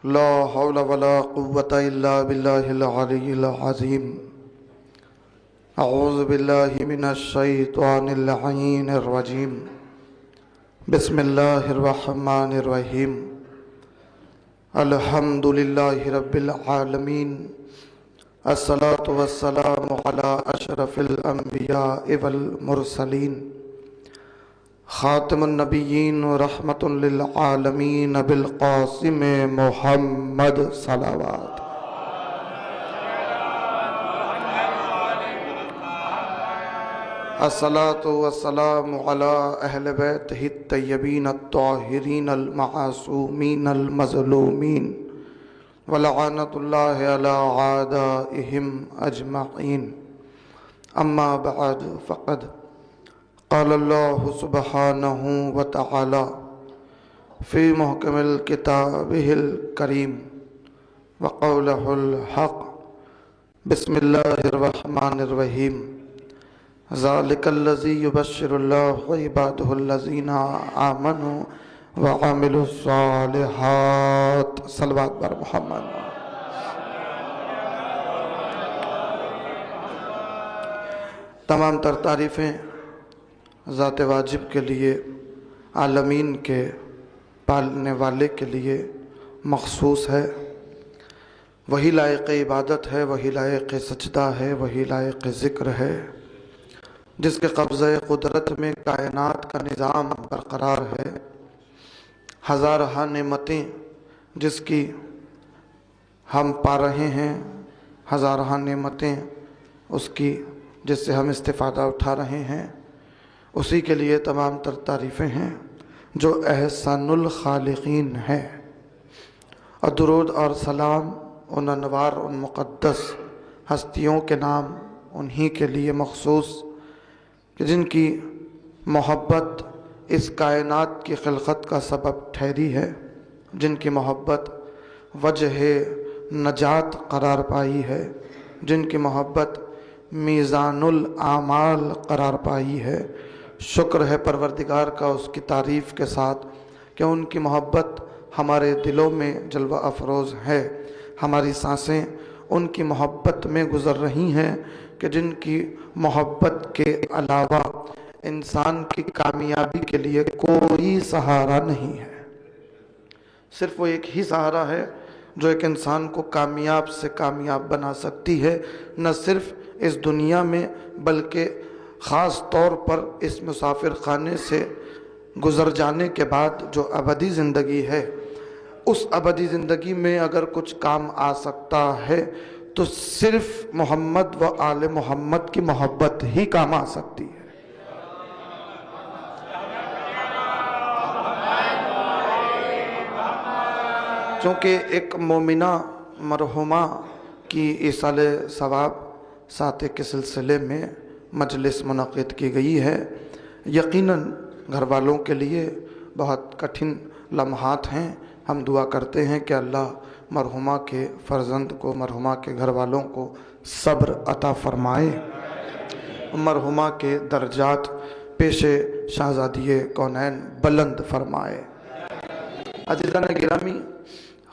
لا حول ولا قوة إلا بالله العلي العظيم أعوذ بالله من الشيطان اللعين الرجيم بسم الله الرحمن الرحيم الحمد لله رب العالمين الصلاة والسلام على أشرف الأنبياء والمرسلين خاتم النبیین رحمت للعالمین بالقاسم محمد صلوات الصلاة والسلام على اہل بیتہ الطیبین الطاہرین المعصومین المظلومین ولعنت اللہ علی اعدائہم اجمعین اما بعد فقد قال اللہ سبحانہ وتعالی فی محکم الکتابہ الکریم وقولہ الحق بسم اللہ الرحمن الرحیم ذالک الذی یبشر اللہ عبادہ الذین آمنوا وعملوا الصالحات صلوات بر محمد۔ تمام تر تعریفیں ذات واجب کے لیے، عالمین کے پالنے والے کے لیے مخصوص ہے۔ وہی لائق عبادت ہے، وہی لائق سجدہ ہے، وہی لائق ذکر ہے، جس کے قبضہ قدرت میں کائنات کا نظام برقرار ہے۔ ہزارہ نعمتیں جس کی ہم پا رہے ہیں، ہزارہ نعمتیں اس کی جس سے ہم استفادہ اٹھا رہے ہیں، اسی کے لیے تمام تر تعریفیں ہیں جو احسن الخالقین ہے۔ اور درود اور سلام ان انوار، ان مقدس ہستیوں کے نام انہی کے لیے مخصوص کہ جن کی محبت اس کائنات کی خلقت کا سبب ٹھہری ہے، جن کی محبت وجہ نجات قرار پائی ہے، جن کی محبت میزان الاعمال قرار پائی ہے۔ شکر ہے پروردگار کا اس کی تعریف کے ساتھ کہ ان کی محبت ہمارے دلوں میں جلوہ افروز ہے۔ ہماری سانسیں ان کی محبت میں گزر رہی ہیں کہ جن کی محبت کے علاوہ انسان کی کامیابی کے لیے کوئی سہارا نہیں ہے۔ صرف وہ ایک ہی سہارا ہے جو ایک انسان کو کامیاب سے کامیاب بنا سکتی ہے، نہ صرف اس دنیا میں بلکہ خاص طور پر اس مسافر خانے سے گزر جانے کے بعد جو ابدی زندگی ہے، اس ابدی زندگی میں اگر کچھ کام آ سکتا ہے تو صرف محمد و آل محمد کی محبت ہی کام آ سکتی ہے۔ چونکہ ایک مومنہ مرحومہ کی ایصال ثواب ساتھ کے سلسلے میں مجلس منعقد کی گئی ہے، یقیناً گھر والوں کے لیے بہت کٹھن لمحات ہیں۔ ہم دعا کرتے ہیں کہ اللہ مرحومہ کے فرزند کو، مرحومہ کے گھر والوں کو صبر عطا فرمائے، مرحومہ کے درجات پیش شہزادی کونین بلند فرمائے۔ عزیزان گرامی،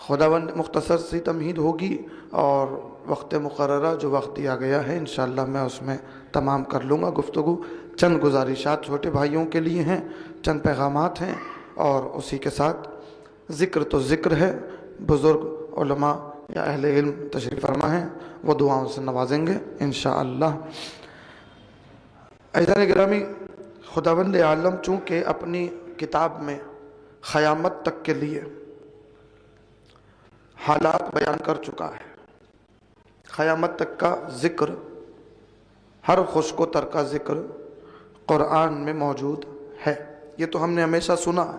خداوند مختصر سی تمہید ہوگی اور وقت مقررہ جو وقت دیا گیا ہے انشاءاللہ میں اس میں تمام کر لوں گا گفتگو۔ چند گزارشات چھوٹے بھائیوں کے لیے ہیں، چند پیغامات ہیں، اور اسی کے ساتھ ذکر تو ذکر ہے۔ بزرگ علماء یا اہل علم تشریف فرما ہیں، وہ دعاؤں سے نوازیں گے انشاءاللہ۔ عزیزان گرامی، خداوند عالم چونکہ اپنی کتاب میں قیامت تک کے لیے حالات بیان کر چکا ہے، قیامت تک کا ذکر، ہر خشک و تر کا ذکر قرآن میں موجود ہے۔ یہ تو ہم نے ہمیشہ سنا ہے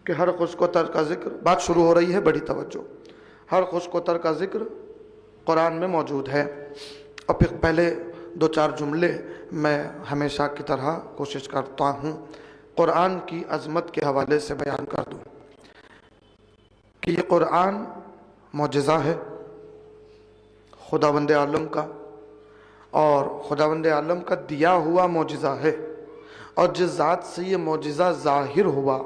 کہ ہر خشک و تر کا ذکر، بات شروع ہو رہی ہے، بڑی توجہ، ہر خشک و تر کا ذکر قرآن میں موجود ہے۔ اور پھر پہلے دو چار جملے میں ہمیشہ کی طرح کوشش کرتا ہوں قرآن کی عظمت کے حوالے سے بیان کر دوں کہ یہ قرآن معجزہ ہے خداوند عالم کا، اور خداوند عالم کا دیا ہوا معجزہ ہے، اور جس ذات سے یہ معجزہ ظاہر ہوا،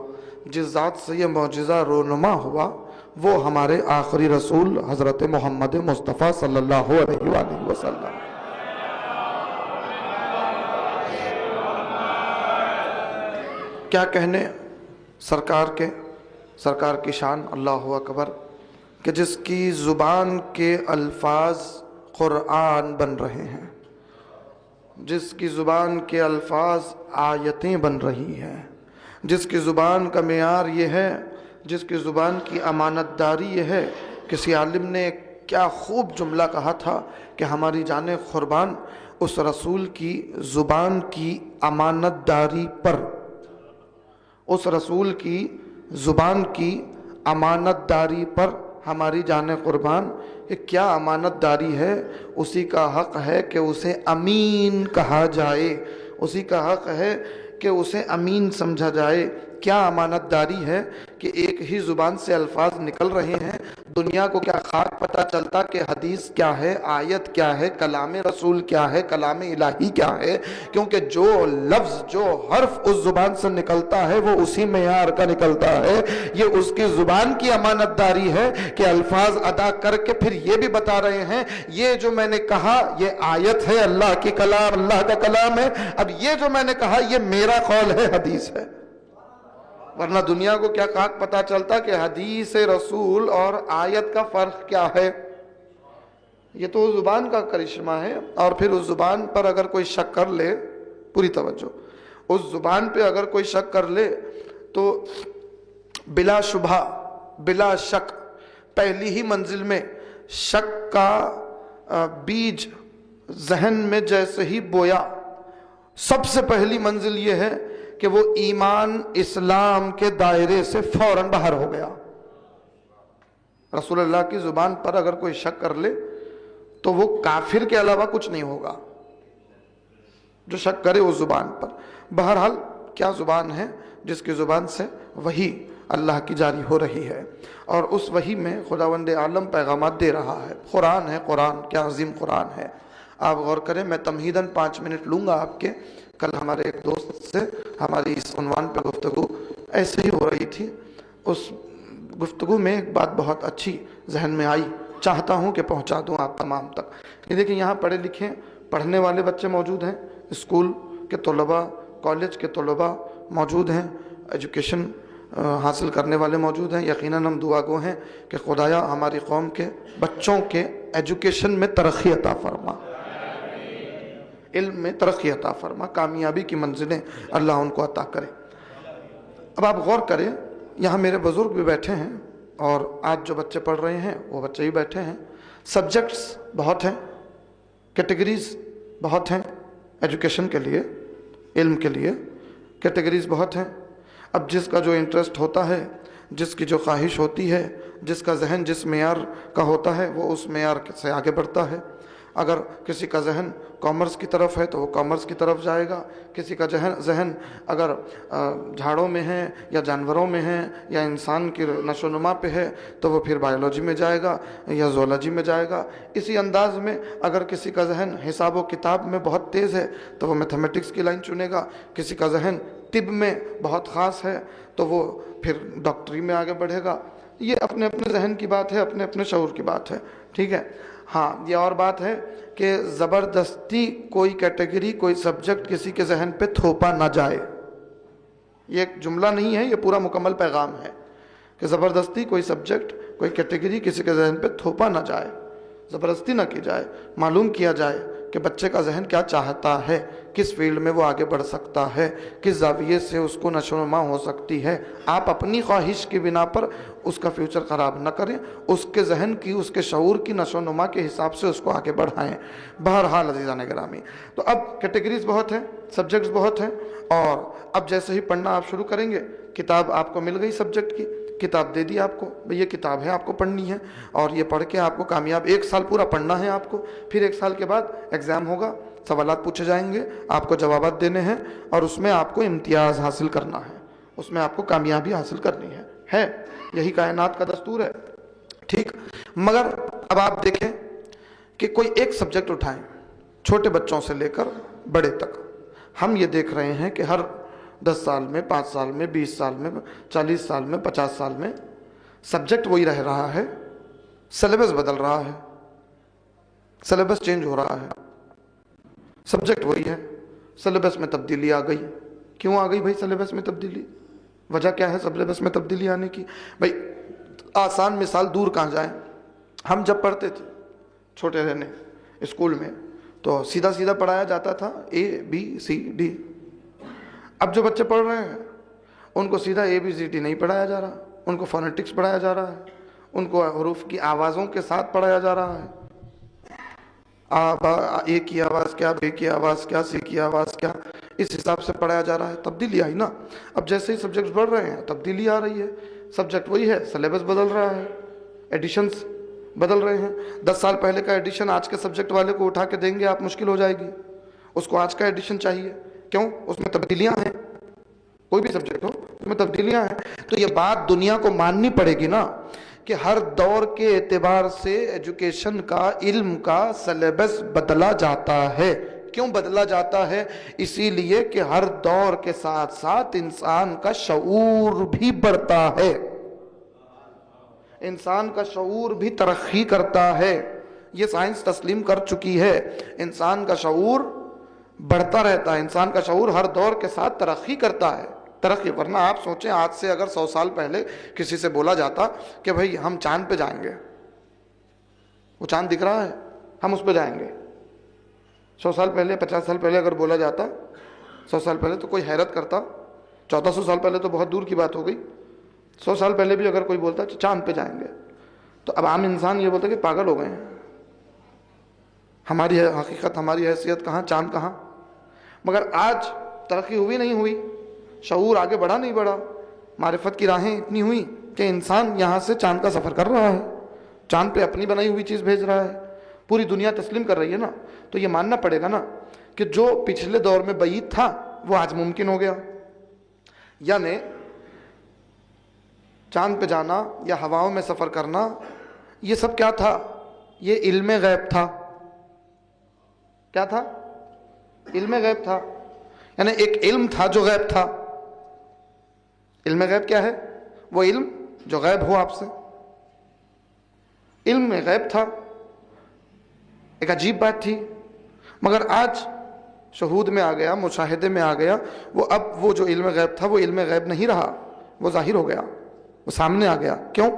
جس ذات سے یہ معجزہ رونما ہوا، وہ ہمارے آخری رسول حضرت محمد مصطفیٰ صلی اللہ علیہ وآلہ وسلم۔ کیا کہنے سرکار کی شان، اللہ اکبر، کہ جس کی زبان کے الفاظ قرآن بن رہے ہیں، جس کی زبان کے الفاظ آیتیں بن رہی ہیں، جس کی زبان کا معیار یہ ہے، جس کی زبان کی امانت داری یہ ہے۔ کسی عالم نے کیا خوب جملہ کہا تھا کہ ہماری جان قربان اس رسول کی زبان کی امانت داری پر، اس رسول کی زبان کی امانت داری پر ہماری جان قربان۔ یہ کیا امانت داری ہے؟ اسی کا حق ہے کہ اسے امین کہا جائے، اسی کا حق ہے کہ اسے امین سمجھا جائے۔ کیا امانت داری ہے کہ ایک ہی زبان سے الفاظ نکل رہے ہیں، دنیا کو کیا خاک پتہ چلتا کہ حدیث کیا ہے، آیت کیا ہے، کلام رسول کیا ہے، کلام الہی کیا ہے؟ کیونکہ جو لفظ، جو حرف اس زبان سے نکلتا ہے وہ اسی معیار کا نکلتا ہے۔ یہ اس کی زبان کی امانت داری ہے کہ الفاظ ادا کر کے پھر یہ بھی بتا رہے ہیں یہ جو میں نے کہا یہ آیت ہے، اللہ کی کلام، اللہ کا کلام ہے، اب یہ جو میں نے کہا یہ میرا قول ہے، حدیث ہے۔ ورنہ دنیا کو کیا خاک پتہ چلتا کہ حدیث رسول اور آیت کا فرق کیا ہے؟ یہ تو زبان کا کرشمہ ہے۔ اور پھر اس زبان پر اگر کوئی شک کر لے، پوری توجہ، اس زبان پہ اگر کوئی شک کر لے تو بلا شبہ، بلا شک، پہلی ہی منزل میں شک کا بیج ذہن میں جیسے ہی بویا، سب سے پہلی منزل یہ ہے کہ وہ ایمان اسلام کے دائرے سے فوراً باہر ہو گیا۔ رسول اللہ کی زبان پر اگر کوئی شک کر لے تو وہ کافر کے علاوہ کچھ نہیں ہوگا جو شک کرے اس زبان پر۔ بہرحال کیا زبان ہے جس کی زبان سے وحی اللہ کی جاری ہو رہی ہے، اور اس وحی میں خداوند عالم پیغامات دے رہا ہے۔ قرآن ہے، قرآن کیا عظیم قرآن ہے۔ آپ غور کریں، میں تمہیداً 5 منٹ لوں گا آپ کے۔ کل ہمارے ایک دوست سے ہماری اس عنوان پہ گفتگو ایسے ہی ہو رہی تھی، اس گفتگو میں ایک بات بہت اچھی ذہن میں آئی، چاہتا ہوں کہ پہنچا دوں آپ تمام تک۔ یہ دیکھیں، یہاں پڑھے لکھے پڑھنے والے بچے موجود ہیں، اسکول کے طلباء، کالج کے طلباء موجود ہیں، ایجوکیشن حاصل کرنے والے موجود ہیں۔ یقیناً ہم دعا گو ہیں کہ خدایا ہماری قوم کے بچوں کے ایجوکیشن میں ترقی عطا فرما، علم میں ترقی عطا فرما، کامیابی کی منزلیں اللہ ان کو عطا کرے۔ اب آپ غور کریں، یہاں میرے بزرگ بھی بیٹھے ہیں اور آج جو بچے پڑھ رہے ہیں وہ بچے بھی بیٹھے ہیں۔ سبجیکٹس بہت ہیں، کیٹیگریز بہت ہیں، ایجوکیشن کے لیے، علم کے لیے کیٹیگریز بہت ہیں۔ اب جس کا جو انٹرسٹ ہوتا ہے، جس کی جو خواہش ہوتی ہے، جس کا ذہن جس معیار کا ہوتا ہے وہ اس معیار سے آگے بڑھتا ہے۔ اگر کسی کا ذہن کامرس کی طرف ہے تو وہ کامرس کی طرف جائے گا، کسی کا ذہن اگر جھاڑوں میں ہے یا جانوروں میں ہے یا انسان کی نشو و نما پہ ہے تو وہ پھر بایولوجی میں جائے گا یا زولوجی میں جائے گا۔ اسی انداز میں اگر کسی کا ذہن حساب و کتاب میں بہت تیز ہے تو وہ میتھمیٹکس کی لائن چنے گا، کسی کا ذہن طب میں بہت خاص ہے تو وہ پھر ڈاکٹری میں آگے بڑھے گا۔ یہ اپنے اپنے ذہن کی بات ہے، اپنے اپنے شعور کی بات ہے، ٹھیک ہے۔ ہاں، یہ اور بات ہے کہ زبردستی کوئی کیٹیگری، کوئی سبجیکٹ کسی کے ذہن پہ تھوپا نہ جائے۔ یہ ایک جملہ نہیں ہے، یہ پورا مکمل پیغام ہے کہ زبردستی کوئی سبجیکٹ، کوئی کیٹیگری کسی کے ذہن پہ تھوپا نہ جائے، زبردستی نہ کی جائے۔ معلوم کیا جائے کہ بچے کا ذہن کیا چاہتا ہے، کس فیلڈ میں وہ آگے بڑھ سکتا ہے، کس زاویے سے اس کو نشو و نما ہو سکتی ہے۔ آپ اپنی خواہش کی بنا پر اس کا فیوچر خراب نہ کریں، اس کے ذہن کی، اس کے شعور کی نشو و نما کے حساب سے اس کو آگے بڑھائیں۔ بہرحال عزیزان گرامی، تو اب کیٹیگریز بہت ہیں، سبجیکٹس بہت ہیں، اور اب جیسے ہی پڑھنا آپ شروع کریں گے، کتاب آپ کو مل گئی سبجیکٹ کی، کتاب دے دی آپ کو، بھئی یہ کتاب ہے، آپ کو پڑھنی ہے، اور یہ پڑھ کے آپ کو کامیاب 1 سال پورا پڑھنا ہے آپ کو۔ پھر 1 سال کے بعد ایگزام ہوگا، سوالات پوچھے جائیں گے، آپ کو جوابات دینے ہیں، اور اس میں آپ کو امتیاز حاصل کرنا ہے، اس میں آپ کو کامیابی حاصل کرنی ہے، یہی کائنات کا دستور ہے، ٹھیک۔ مگر اب آپ دیکھیں کہ کوئی ایک سبجیکٹ اٹھائیں، چھوٹے بچوں سے لے کر بڑے تک، ہم یہ دیکھ رہے ہیں کہ ہر 10 سال میں، 5 سال میں، 20 سال میں، 40 سال میں، 50 سال میں سبجیکٹ وہی رہ رہا ہے، سلیبس بدل رہا ہے، سلیبس چینج ہو رہا ہے، سبجیکٹ وہی ہے، سلیبس میں تبدیلی آ گئی۔ کیوں آ گئی بھائی سلیبس میں تبدیلی؟ وجہ کیا ہے سلیبس میں تبدیلی آنے کی؟ بھائی آسان مثال، دور کہاں جائیں، ہم جب پڑھتے تھے چھوٹے رہنے اسکول میں تو سیدھا سیدھا پڑھایا جاتا تھا ABCD۔ اب جو بچے پڑھ رہے ہیں ان کو سیدھا ABCD نہیں پڑھایا جا رہا، ان کو فونیٹکس پڑھایا جا رہا ہے، ان کو حروف کی آوازوں کے ساتھ پڑھایا جا رہا ہے۔ A کی آواز کیا، B کی آواز کیا، C کی آواز کیا، اس حساب سے پڑھایا جا رہا ہے۔ تبدیلی آئی نا، اب جیسے ہی سبجیکٹس بڑھ رہے ہیں تبدیلی آ رہی ہے، سبجیکٹ وہی ہے، سلیبس بدل رہا ہے، ایڈیشنز بدل رہے ہیں۔ 10 سال پہلے کا ایڈیشن آج کے سبجیکٹ والے کو اٹھا کے دیں گے آپ، مشکل ہو جائے گی، اس کو آج کا ایڈیشن چاہیے۔ کیوں؟ اس میں تبدیلیاں ہیں، کوئی بھی سبجیکٹ ہو اس میں تبدیلیاں ہیں۔ تو یہ بات دنیا کو ماننی پڑے گی نا کہ ہر دور کے اعتبار سے ایجوکیشن کا، علم کا سلیبس بدلا جاتا ہے۔ کیوں بدلا جاتا ہے؟ اسی لیے کہ ہر دور کے ساتھ ساتھ انسان کا شعور بھی بڑھتا ہے، انسان کا شعور بھی ترقی کرتا ہے۔ یہ سائنس تسلیم کر چکی ہے، انسان کا شعور بڑھتا رہتا ہے، انسان کا شعور ہر دور کے ساتھ ترقی کرتا ہے۔ ترقی، ورنہ آپ سوچیں آج سے اگر 100 سال پہلے کسی سے بولا جاتا کہ بھائی ہم چاند پہ جائیں گے، وہ چاند دکھ رہا ہے، ہم اس پہ جائیں گے، 100 سال پہلے، 50 سال پہلے اگر بولا جاتا، 100 سال پہلے تو کوئی حیرت کرتا، 1400 سال پہلے تو بہت دور کی بات ہو گئی، 100 سال پہلے بھی اگر کوئی بولتا چاند پہ جائیں گے تو اب عام انسان یہ بولتا کہ پاگل ہو گئے ہیں، ہماری حقیقت، ہماری حیثیت کہاں، چاند کہاں۔ مگر آج ترقی ہوئی نہیں ہوئی، شعور آگے بڑھا نہیں بڑھا، معرفت کی راہیں اتنی ہوئی کہ انسان یہاں سے چاند کا سفر کر رہا ہے، چاند پہ اپنی بنائی ہوئی چیز بھیج رہا ہے، پوری دنیا تسلیم کر رہی ہے نا۔ تو یہ ماننا پڑے گا نا کہ جو پچھلے دور میں بعید تھا وہ آج ممکن ہو گیا، یعنی چاند پہ جانا یا ہواؤں میں سفر کرنا، یہ سب کیا تھا؟ یہ علم غیب تھا۔ کیا تھا؟ علم غیب تھا، یعنی ایک علم تھا جو غیب تھا۔ علم غیب کیا ہے؟ وہ علم جو غیب ہو آپ سے، علم غیب تھا، ایک عجیب بات تھی۔ مگر آج شہود میں آ گیا، مشاہدے میں آ گیا، وہ اب وہ جو علم غیب تھا وہ علم غیب نہیں رہا، وہ ظاہر ہو گیا، وہ سامنے آ گیا۔ کیوں؟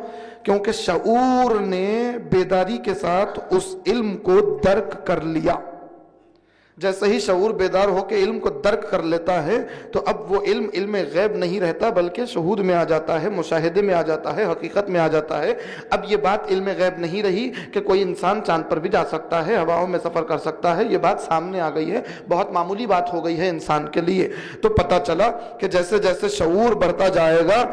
کیونکہ شعور نے بیداری کے ساتھ اس علم کو درک کر لیا۔ جیسے ہی شعور بیدار ہو کے علم کو درک کر لیتا ہے تو اب وہ علم علم غیب نہیں رہتا، بلکہ شہود میں آ جاتا ہے، مشاہدے میں آ جاتا ہے، حقیقت میں آ جاتا ہے۔ اب یہ بات علم غیب نہیں رہی کہ کوئی انسان چاند پر بھی جا سکتا ہے، ہواؤں میں سفر کر سکتا ہے، یہ بات سامنے آ گئی ہے، بہت معمولی بات ہو گئی ہے انسان کے لیے۔ تو پتہ چلا کہ جیسے جیسے شعور بڑھتا جائے گا،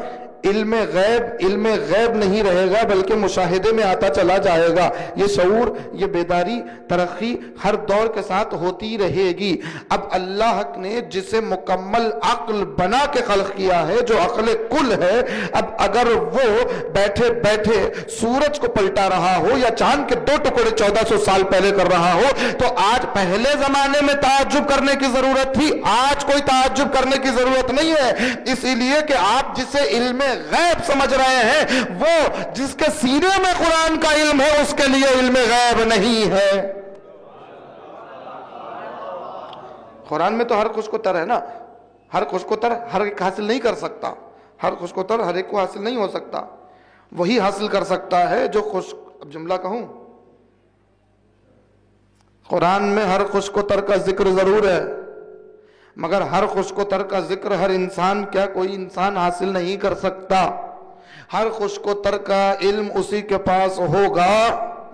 علم غیب نہیں رہے گا بلکہ مشاہدے میں آتا چلا جائے گا۔ یہ شعور، یہ بیداری، ترقی ہر دور کے ساتھ ہوتی رہے گی۔ اب اللہ نے جسے مکمل عقل بنا کے خلق کیا ہے، جو عقل کل ہے، اب اگر وہ بیٹھے بیٹھے سورج کو پلٹا رہا ہو یا چاند کے 2 ٹکڑے 1400 سال پہلے کر رہا ہو، تو آج پہلے زمانے میں تعجب کرنے کی ضرورت تھی، آج کوئی تعجب کرنے کی ضرورت نہیں ہے، اسی لیے کہ آپ جسے علم غیب سمجھ رہے ہیں، وہ جس کے سینے میں قرآن کا علم ہے اس کے لیے علم غیب نہیں ہے۔ قرآن میں تو ہر خوش کو تر ہے نا، ہر خوش کو تر ہر ایک حاصل نہیں کر سکتا، ہر خوش کو تر ہر ایک کو حاصل نہیں ہو سکتا، وہی حاصل کر سکتا ہے جو خوش۔ اب جملہ کہوں، قرآن میں ہر خوش کو تر کا ذکر ضرور ہے، مگر ہر خوش کو تر کا ذکر ہر انسان، کیا کوئی انسان حاصل نہیں کر سکتا؟ ہر خوش کو تر کا علم اسی کے پاس ہوگا،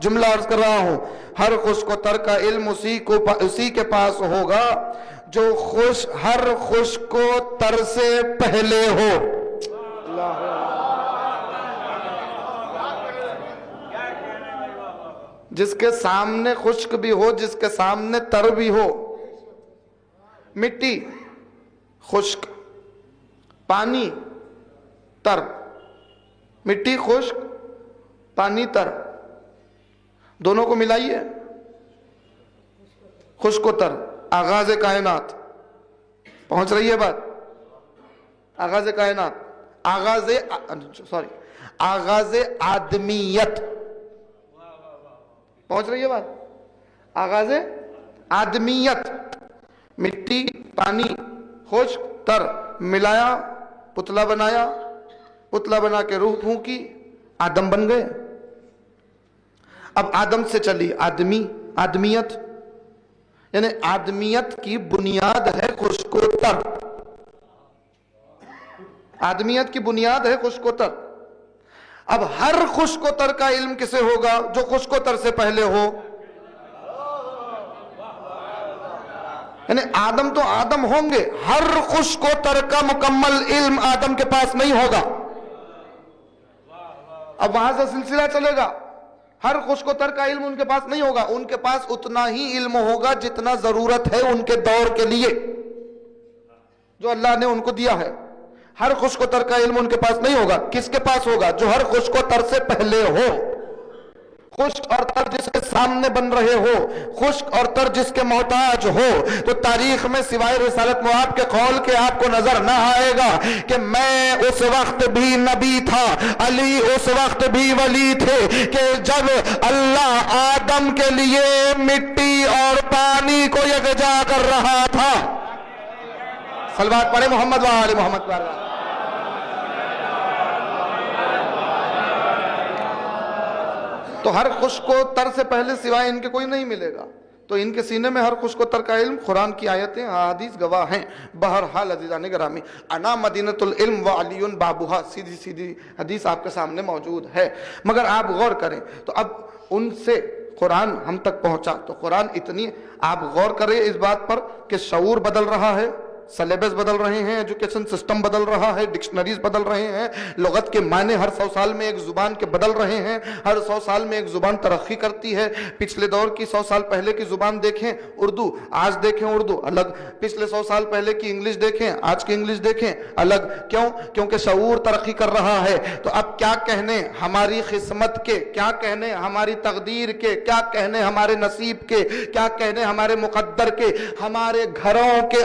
جملہ عرض کر رہا ہوں، ہر خوش کو تر کا علم اسی کے پاس ہوگا جو ہر خوش کو تر سے پہلے ہو۔ جس کے سامنے خشک بھی ہو، جس کے سامنے تر بھی ہو۔ مٹی خشک، پانی تر، مٹی خشک، پانی تر، دونوں کو ملائیے، خشک و تر، آغاز کائنات۔ پہنچ رہی ہے بات؟ آغاز کائنات، آغاز آدمیت. پہنچ رہی ہے بات؟ آغاز آدمیت. مٹی پانی خشک تر ملایا، پتلا بنایا، پتلا بنا کے روح پھونکی، آدم بن گئے. اب آدم سے چلی آدمیت، یعنی آدمیت کی بنیاد ہے خشک و تر. آدمیت کی بنیاد ہے خشک و تر. اب ہر خشک و تر کا علم کسے ہوگا؟ جو خشک و تر سے پہلے ہو. یعنی آدم تو آدم ہوں گے، ہر خشک و تر کا مکمل علم آدم کے پاس نہیں ہوگا. اب وہاں سے سلسلہ چلے گا، ہر خشک و تر کا علم ان کے پاس نہیں ہوگا. ان کے پاس اتنا ہی علم ہوگا جتنا ضرورت ہے ان کے دور کے لیے، جو اللہ نے ان کو دیا ہے. ہر خشک و تر کا علم ان کے پاس نہیں ہوگا. کس کے پاس ہوگا؟ جو ہر خشک و تر سے پہلے ہو. خشک اور تر جس کے سامنے بن رہے ہو، خشک اور تر جس کے محتاج ہو. تو تاریخ میں سوائے رسالت مآب کے قول کے آپ کو نظر نہ آئے گا کہ میں اس وقت بھی نبی تھا، علی اس وقت بھی ولی تھے، کہ جب اللہ آدم کے لیے مٹی اور پانی کو یکجا کر رہا تھا. صلوات پڑھے محمد وآل محمد وآل. تو ہر خشک و تر سے پہلے سوائے ان کے کوئی نہیں ملے گا. تو ان کے سینے میں ہر خشک و تر کا علم، قرآن کی آیتیں، احادیث گواہ ہیں. بہرحال عزیزان گرامی، انا مدینۃ العلم وعلی بابھا، سیدھی سیدھی حدیث آپ کے سامنے موجود ہے. مگر آپ غور کریں تو اب ان سے قرآن ہم تک پہنچا تو قرآن اتنی، آپ غور کریں اس بات پر کہ شعور بدل رہا ہے، سلیبس بدل رہے ہیں، ایجوکیشن سسٹم بدل رہا ہے، ڈکشنریز بدل رہے ہیں، لغت کے معنی ہر 100 سال میں ایک زبان کے بدل رہے ہیں، ہر 100 سال میں ایک زبان ترقی کرتی ہے. پچھلے دور کی 100 سال پہلے کی زبان دیکھیں اردو، آج دیکھیں اردو الگ. پچھلے 100 سال پہلے کی انگلش دیکھیں، آج کی انگلش دیکھیں الگ. کیوں؟ کیونکہ شعور ترقی کر رہا ہے. تو اب کیا کہنے ہماری قسمت کے، کیا کہنے ہماری تقدیر کے، کیا کہنے ہمارے نصیب کے، کیا کہنے ہمارے مقدر کے. ہمارے گھروں کے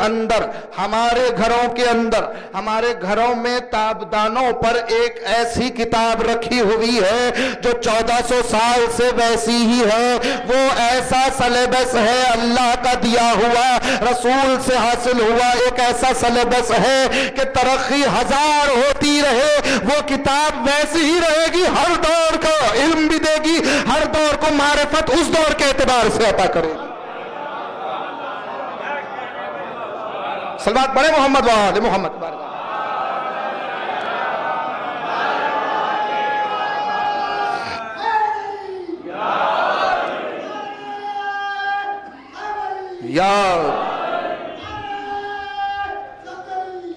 اندر، ہمارے گھروں میں تابدانوں پر ایک ایسی کتاب رکھی ہوئی ہے جو 1400 سال سے ویسی ہی ہے. وہ ایسا سلیبس ہے اللہ کا دیا ہوا، رسول سے حاصل ہوا ایک ایسا سلیبس ہے کہ ترقی 1000 ہوتی رہے وہ کتاب ویسی ہی رہے گی. ہر دور کا علم بھی دے گی، ہر دور کو معرفت اس دور کے اعتبار سے عطا کرے گی. صلوات پڑھے محمد وآل محمد.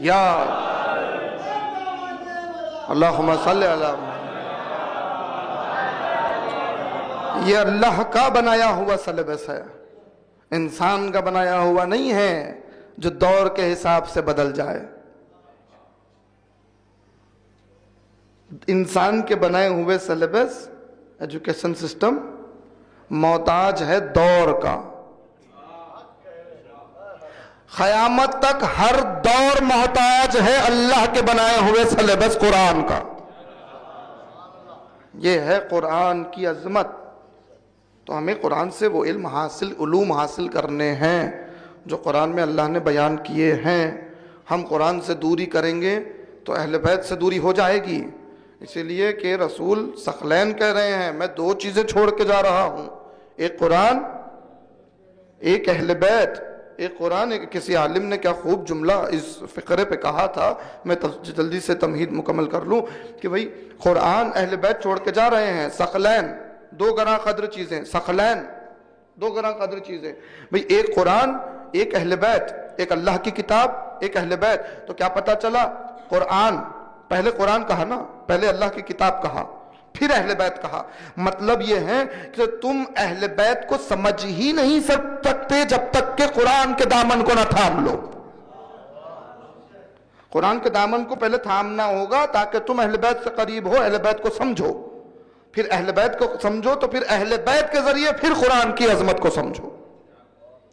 یا اللہم صلی علی. یہ اللہ کا بنایا ہوا سلیبس ہے، انسان کا بنایا ہوا نہیں ہے جو دور کے حساب سے بدل جائے. انسان کے بنائے ہوئے سلیبس، ایجوکیشن سسٹم محتاج ہے دور کا. قیامت تک ہر دور محتاج ہے اللہ کے بنائے ہوئے سلیبس قرآن کا. یہ ہے قرآن کی عظمت. تو ہمیں قرآن سے وہ علوم حاصل کرنے ہیں جو قرآن میں اللہ نے بیان کیے ہیں. ہم قرآن سے دوری کریں گے تو اہل بیت سے دوری ہو جائے گی. اسی لیے کہ رسول ثقلین کہہ رہے ہیں، میں 2 چیزیں چھوڑ کے جا رہا ہوں، ایک قرآن، ایک اہل بیت. ایک قرآن، کسی عالم نے کیا خوب جملہ اس فقرے پہ کہا تھا، میں جلدی سے تمہید مکمل کر لوں کہ بھئی قرآن اہل بیت چھوڑ کے جا رہے ہیں. ثقلین 2 گراں قدر چیزیں، ثقلین 2 گراں قدر چیزیں. بھئی ایک قرآن، ایک اہل بیت، ایک اللہ کی کتاب، ایک اہل بیت. تو کیا پتا چلا؟ قرآن، پہلے قرآن کہا نا، پہلے اللہ کی کتاب کہا، پھر اہل بیت کہا. مطلب یہ ہے کہ تم اہل بیت کو سمجھ ہی نہیں سکتے جب تک کہ قرآن کے دامن کو نہ تھام لو. قرآن کے دامن کو پہلے تھامنا ہوگا تاکہ تم اہل بیت سے قریب ہو، اہل بیت کو سمجھو. پھر اہل بیت کو سمجھو تو پھر اہل بیت کے ذریعے پھر قرآن کی عظمت کو سمجھو.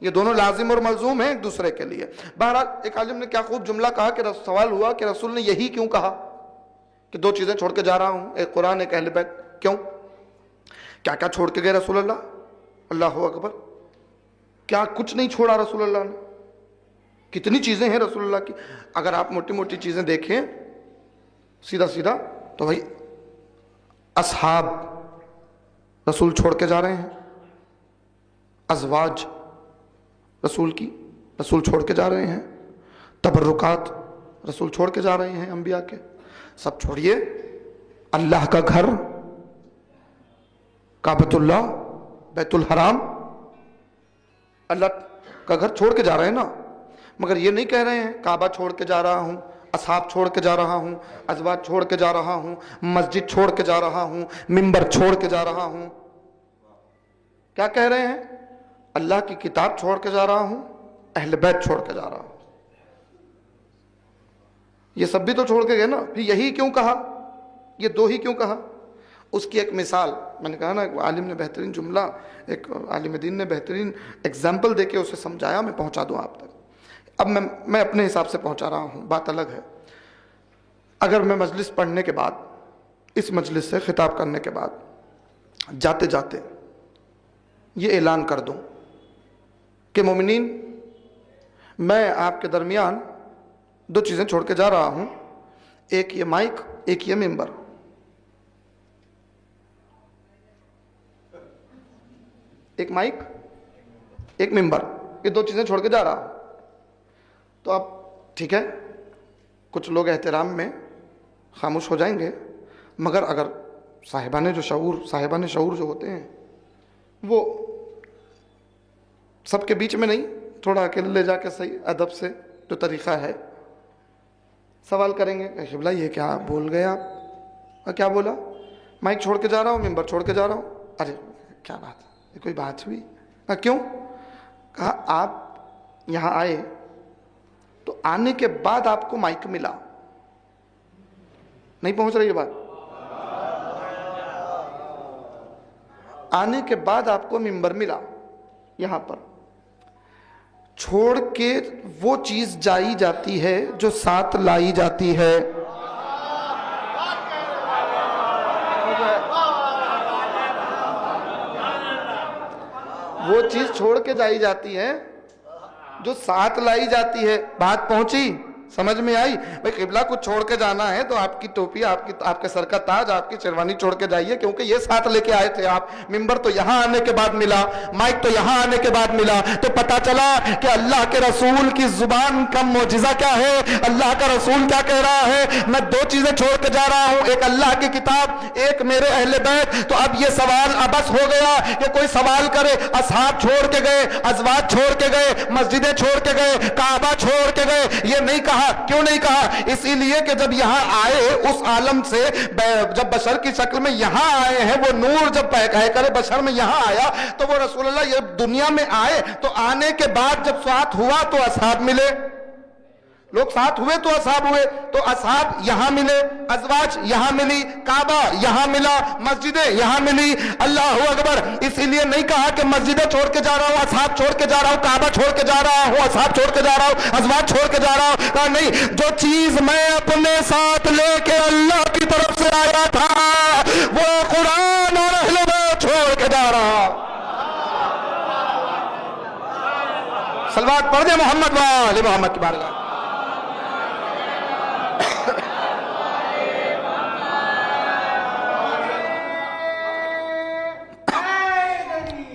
یہ دونوں لازم اور ملزوم ہیں ایک دوسرے کے لیے. بہرحال ایک عالم نے کیا خوب جملہ کہا کہ سوال ہوا کہ رسول نے یہی کیوں کہا، کہ دو چیزیں چھوڑ کے جا رہا ہوں، ایک قرآن ایک اہل بیت. کیوں؟ کیا کیا چھوڑ کے گئے رسول اللہ؟ اللہ اکبر، کیا کچھ نہیں چھوڑا رسول اللہ نے. کتنی چیزیں ہیں رسول اللہ کی. اگر آپ موٹی موٹی چیزیں دیکھیں سیدھا سیدھا تو بھائی اصحاب رسول چھوڑ کے جا رہے ہیں، ازواج رسول کی رسول چھوڑ کے جا رہے ہیں، تبرکات رسول چھوڑ کے جا رہے ہیں انبیاء کے. سب چھوڑیے، اللہ کا گھر کعبۃ اللہ بیت الحرام، اللہ کا گھر چھوڑ کے جا رہے ہیں نا. مگر یہ نہیں کہہ رہے ہیں کعبہ چھوڑ کے جا رہا ہوں، اصحاب چھوڑ کے جا رہا ہوں، ازواج چھوڑ کے جا رہا ہوں، مسجد چھوڑ کے جا رہا ہوں، منبر چھوڑ کے جا رہا ہوں. کیا کہہ رہے ہیں؟ اللہ کی کتاب چھوڑ کے جا رہا ہوں، اہل بیت چھوڑ کے جا رہا ہوں. یہ سب بھی تو چھوڑ کے گئے نا. پھر یہی کیوں کہا؟ یہ دو ہی کیوں کہا؟ اس کی ایک مثال میں نے کہا نا، ایک عالم نے بہترین جملہ، ایک عالم دین نے بہترین ایگزامپل دے کے اسے سمجھایا. میں پہنچا دوں آپ تک. اب میں اپنے حساب سے پہنچا رہا ہوں، بات الگ ہے. اگر میں مجلس پڑھنے کے بعد، اس مجلس سے خطاب کرنے کے بعد جاتے جاتے یہ اعلان کر دوں کہ مومنین، میں آپ کے درمیان دو چیزیں چھوڑ کے جا رہا ہوں، ایک یہ مائک، ایک یہ ممبر. ایک مائک ایک ممبر، یہ دو چیزیں چھوڑ کے جا رہا ہوں. تو اب ٹھیک ہے، کچھ لوگ احترام میں خاموش ہو جائیں گے، مگر اگر صاحبان شعور جو ہوتے ہیں وہ سب کے بیچ میں نہیں، تھوڑا اکیلے لے جا کے صحیح ادب سے جو طریقہ ہے سوال کریں گے، قبلہ یہ کیا بول گئے آپ؟ کیا بولا؟ مائک چھوڑ کے جا رہا ہوں، ممبر چھوڑ کے جا رہا ہوں. ارے کیا بات ہے، یہ کوئی بات ہوئی؟ کیوں؟ کہا آپ یہاں آئے تو آنے کے بعد آپ کو مائک ملا. نہیں پہنچ رہی یہ بات؟ آنے کے بعد آپ کو ممبر ملا. یہاں پر چھوڑ کے وہ چیز جائی جاتی ہے جو ساتھ لائی جاتی ہے. وہ چیز چھوڑ کے جائی جاتی ہے جو ساتھ لائی جاتی ہے. بات پہنچی؟ سمجھ میں آئی؟ بھئی قبلہ کچھ چھوڑ کے جانا ہے تو آپ کی ٹوپی، آپ کے سر کا تاج، آپ کی شیروانی چھوڑ کے جائیے، کیونکہ یہ ساتھ لے کے آئے تھے آپ. ممبر تو یہاں آنے کے بعد ملا، مائک تو یہاں آنے کے بعد ملا. تو پتا چلا کہ اللہ کے رسول کی زبان کا معجزہ کیا ہے، اللہ کا رسول کیا کہہ رہا ہے. میں دو چیزیں چھوڑ کے جا رہا ہوں، ایک اللہ کی کتاب، ایک میرے اہل بیت. تو اب یہ سوال ابس ہو گیا کہ کوئی سوال کرے اصحاب چھوڑ کے گئے، ازواج چھوڑ کے گئے، مسجدیں چھوڑ کے گئے، کعبہ چھوڑ کے گئے. یہ نہیں کہا. کیوں نہیں کہا؟ اسی لیے کہ جب یہاں آئے اس عالم سے، جب بشر کی شکل میں یہاں آئے ہیں، وہ نور جب کہہ کرے بشر میں یہاں آیا، تو وہ رسول اللہ یہ دنیا میں آئے تو آنے کے بعد جب ساتھ ہوا تو اصحاب ملے. لوگ ساتھ ہوئے تو اصحاب ہوئے. تو اصحاب یہاں ملے، ازواج یہاں ملی، کعبہ یہاں ملا، مسجدیں یہاں ملی. اللہ اکبر. اسی لیے نہیں کہا کہ مسجدیں چھوڑ کے جا رہا ہوں، اصحاب چھوڑ کے جا رہا ہوں، کعبہ چھوڑ کے جا رہا ہوں، اصحاب چھوڑ کے جا رہا ہوں، ازواج چھوڑ کے جا رہا ہوں. کہا نہیں، جو چیز میں اپنے ساتھ لے کے اللہ کی طرف سے آیا تھا وہ قرآن اور اہل بیت چھوڑ کے جا رہا. صلوات پڑھ دے محمد وآل محمد کی بارگاہ.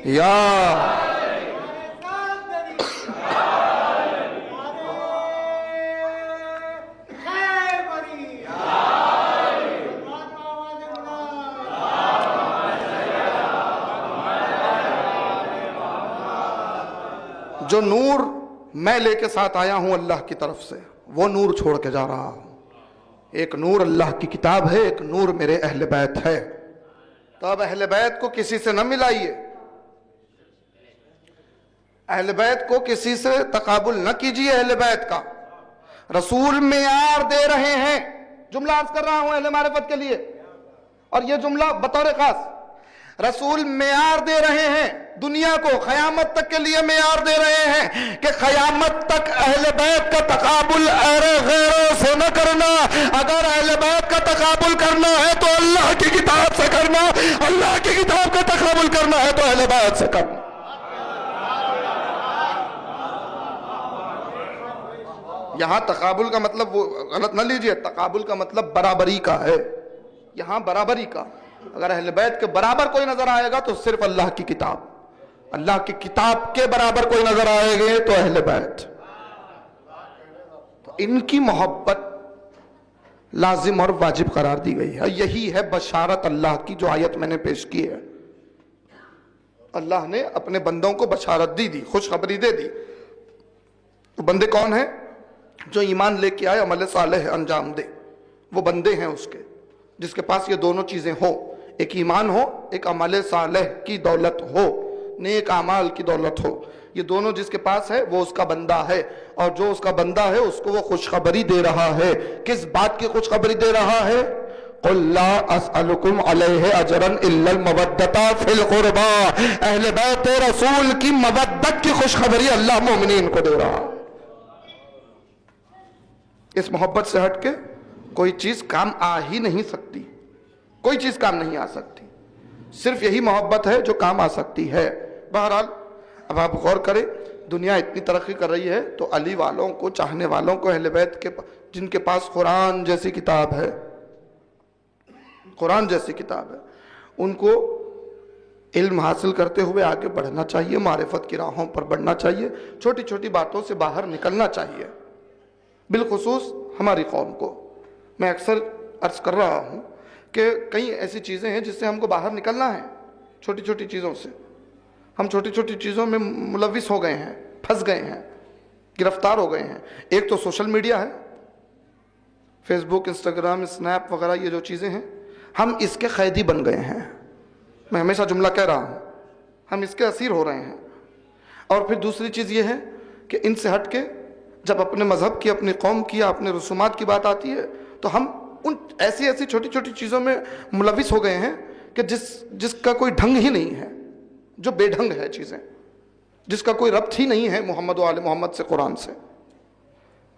یا جو نور میں لے کے ساتھ آیا ہوں اللہ کی طرف سے، وہ نور چھوڑ کے جا رہا ہوں. ایک نور اللہ کی کتاب ہے، ایک نور میرے اہل بیت ہے. تو اب اہل بیت کو کسی سے نہ ملائیے، اہل بیت کو کسی سے تقابل نہ کیجیے. اہل بیت کا رسول معیار دے رہے ہیں. جملہ عرض کر رہا ہوں اہل معرفت کے لیے، اور یہ جملہ بطور خاص رسول معیار دے رہے ہیں دنیا کو، قیامت تک کے لیے معیار دے رہے ہیں کہ قیامت تک اہل بیت کا تقابل غیروں سے نہ کرنا۔ اگر اہل بیت کا تقابل کرنا ہے تو اللہ کی کتاب سے کرنا، اللہ کی کتاب کا تقابل کرنا ہے تو اہل بیت سے کرنا۔ یہاں تقابل کا مطلب وہ غلط نہ لیجئے، تقابل کا مطلب برابری کا ہے، یہاں برابری کا۔ اگر اہل بیت کے برابر کوئی نظر آئے گا تو صرف اللہ کی کتاب، اللہ کی کتاب کے برابر کوئی نظر آئے گے تو اہل بیت۔ تو ان کی محبت لازم اور واجب قرار دی گئی ہے۔ یہی ہے بشارت اللہ کی جو آیت میں نے پیش کی ہے۔ اللہ نے اپنے بندوں کو بشارت دی، خوشخبری دے دی۔ تو بندے کون ہیں؟ جو ایمان لے کے آئے، عمل صالح انجام دے، وہ بندے ہیں اس کے جس کے پاس یہ دونوں چیزیں ہو، ایک ایمان ہو، ایک عمل صالح کی دولت ہو، نیک اعمال کی دولت ہو۔ یہ دونوں جس کے پاس ہے وہ اس کا بندہ ہے، اور جو اس کا بندہ ہے اس کو وہ خوشخبری دے رہا ہے۔ کس بات کی خوشخبری دے رہا ہے؟ قُلْ لَا أَسْأَلُكُمْ عَلَيْهِ أَجْرًا إِلَّا الْمَوَدَّةَ فِي الْقُرْبَى۔ اہل بیت رسول کی مودت کی خوشخبری اللہ مومنین کو دے رہا ہے۔ اس محبت سے ہٹ کے کوئی چیز کام آ ہی نہیں سکتی، کوئی چیز کام نہیں آ سکتی، صرف یہی محبت ہے جو کام آ سکتی ہے۔ بہرحال اب آپ غور کریں، دنیا اتنی ترقی کر رہی ہے تو علی والوں کو، چاہنے والوں کو، اہل بیت کے جن کے پاس قرآن جیسی کتاب ہے، قرآن جیسی کتاب ہے، ان کو علم حاصل کرتے ہوئے آگے بڑھنا چاہیے، معرفت کی راہوں پر بڑھنا چاہیے، چھوٹی چھوٹی باتوں سے باہر نکلنا چاہیے۔ بالخصوص ہماری قوم کو میں اکثر عرض کر رہا ہوں کہ کئی ایسی چیزیں ہیں جس سے ہم کو باہر نکلنا ہے، چھوٹی چھوٹی چیزوں سے۔ ہم چھوٹی چھوٹی چیزوں میں ملوث ہو گئے ہیں، پھنس گئے ہیں، گرفتار ہو گئے ہیں۔ ایک تو سوشل میڈیا ہے، فیس بک، انسٹاگرام، اسنیپ وغیرہ، یہ جو چیزیں ہیں ہم اس کے قیدی بن گئے ہیں۔ میں ہمیشہ جملہ کہہ رہا ہوں، ہم اس کے اسیر ہو رہے ہیں۔ اور پھر دوسری چیز یہ ہے کہ ان سے ہٹ کے جب اپنے مذہب کی، اپنی قوم کی یا اپنے رسومات کی بات آتی ہے تو ہم ان ایسی چھوٹی چھوٹی چیزوں میں ملوث ہو گئے ہیں کہ جس کا کوئی ڈھنگ ہی نہیں ہے، جو بے ڈھنگ ہے چیزیں، جس کا کوئی ربط ہی نہیں ہے محمد و آل محمد سے، قرآن سے۔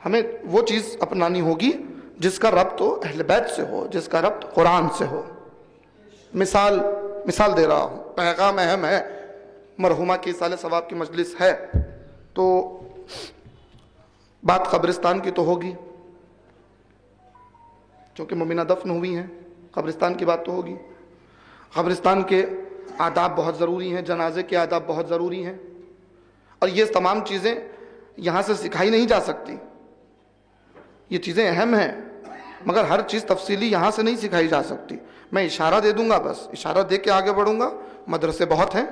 ہمیں وہ چیز اپنانی ہوگی جس کا ربط تو اہل بیت سے ہو، جس کا ربط قرآن سے ہو۔ مثال دے رہا ہوں، پیغام اہم ہے، مرحومہ کی ایصال ثواب کی مجلس ہے تو بات قبرستان کی تو ہوگی، چونکہ ممینہ دفن ہوئی ہیں، قبرستان کی بات تو ہوگی۔ قبرستان کے آداب بہت ضروری ہیں، جنازے کے آداب بہت ضروری ہیں، اور یہ تمام چیزیں یہاں سے سکھائی نہیں جا سکتی۔ یہ چیزیں اہم ہیں مگر ہر چیز تفصیلی یہاں سے نہیں سکھائی جا سکتی۔ میں اشارہ دے دوں گا، بس اشارہ دے کے آگے بڑھوں گا۔ مدرسے بہت ہیں،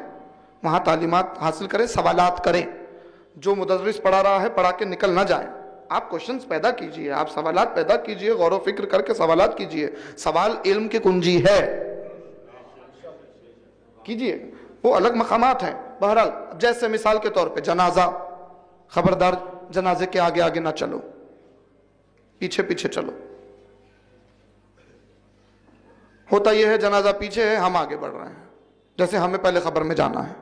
وہاں تعلیمات حاصل کریں، سوالات کریں۔ جو مدرس پڑھا رہا ہے پڑھا کے نکل نہ جائیں، آپ کوشچنز پیدا کیجئے، آپ سوالات پیدا کیجئے، غور و فکر کر کے سوالات کیجئے۔ سوال علم کی کنجی ہے، کیجئے، وہ الگ مقامات ہیں۔ بہرحال جیسے مثال کے طور پہ جنازہ، خبردار جنازے کے آگے آگے نہ چلو، پیچھے پیچھے چلو۔ ہوتا یہ ہے جنازہ پیچھے ہے، ہم آگے بڑھ رہے ہیں، جیسے ہمیں پہلے خبر میں جانا ہے۔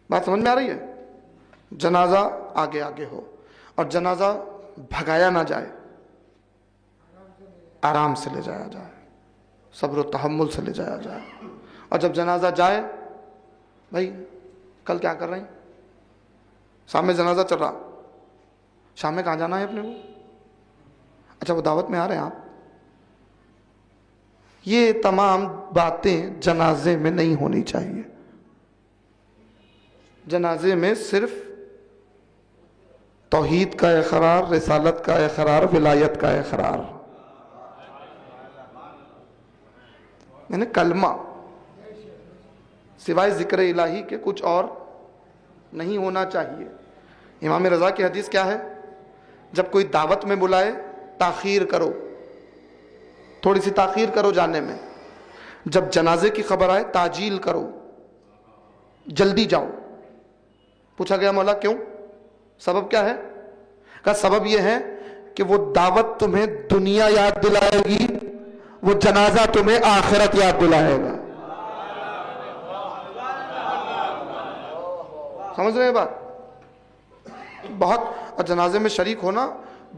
بات سمجھ میں آ رہی ہے؟ جنازہ آگے آگے ہو، اور جنازہ بھگایا نہ جائے، آرام سے لے جایا جائے، صبر و تحمل سے لے جایا جائے۔ اور جب جنازہ جائے، بھائی کل کیا کر رہے ہیں؟ شام میں جنازہ چل رہا، شام میں کہاں جانا ہے اپنے کو؟ اچھا وہ دعوت میں آ رہے ہیں آپ؟ یہ تمام باتیں جنازے میں نہیں ہونی چاہیے۔ جنازے میں صرف توحید کا اقرار، رسالت کا اقرار، ولایت کا اقرار، یعنی کلمہ، سوائے ذکر الہی کے کچھ اور نہیں ہونا چاہیے۔ امام رضا کی حدیث کیا ہے؟ جب کوئی دعوت میں بلائے تاخیر کرو، تھوڑی سی تاخیر کرو جانے میں۔ جب جنازے کی خبر آئے تاجیل کرو، جلدی جاؤ۔ پوچھا گیا مولا کیوں؟ سبب کیا ہے؟ کہا سبب یہ ہے کہ وہ دعوت تمہیں دنیا یاد دلائے گی، وہ جنازہ تمہیں آخرت یاد دلائے گا. سمجھ رہے ہیں بات؟ بہت، اور جنازے میں شریک ہونا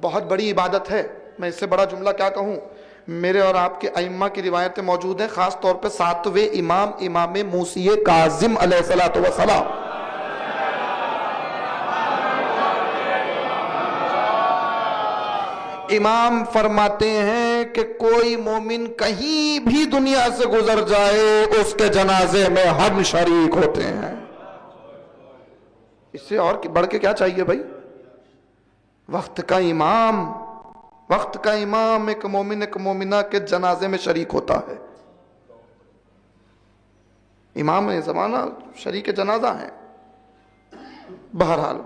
بہت بڑی عبادت ہے. میں اس سے بڑا جملہ کیا کہوں. میرے اور آپ کے ائمہ کی روایتیں موجود ہیں، خاص طور پہ 7ویں امام موسی کاظم علیہ الصلوۃ والسلام. امام فرماتے ہیں کہ کوئی مومن کہیں بھی دنیا سے گزر جائے اس کے جنازے میں ہم شریک ہوتے ہیں. اس سے اور بڑھ کے کیا چاہیے بھائی. وقت کا امام ایک مومن ایک مومنہ کے جنازے میں شریک ہوتا ہے. امام زمانہ شریک جنازہ ہیں. بہرحال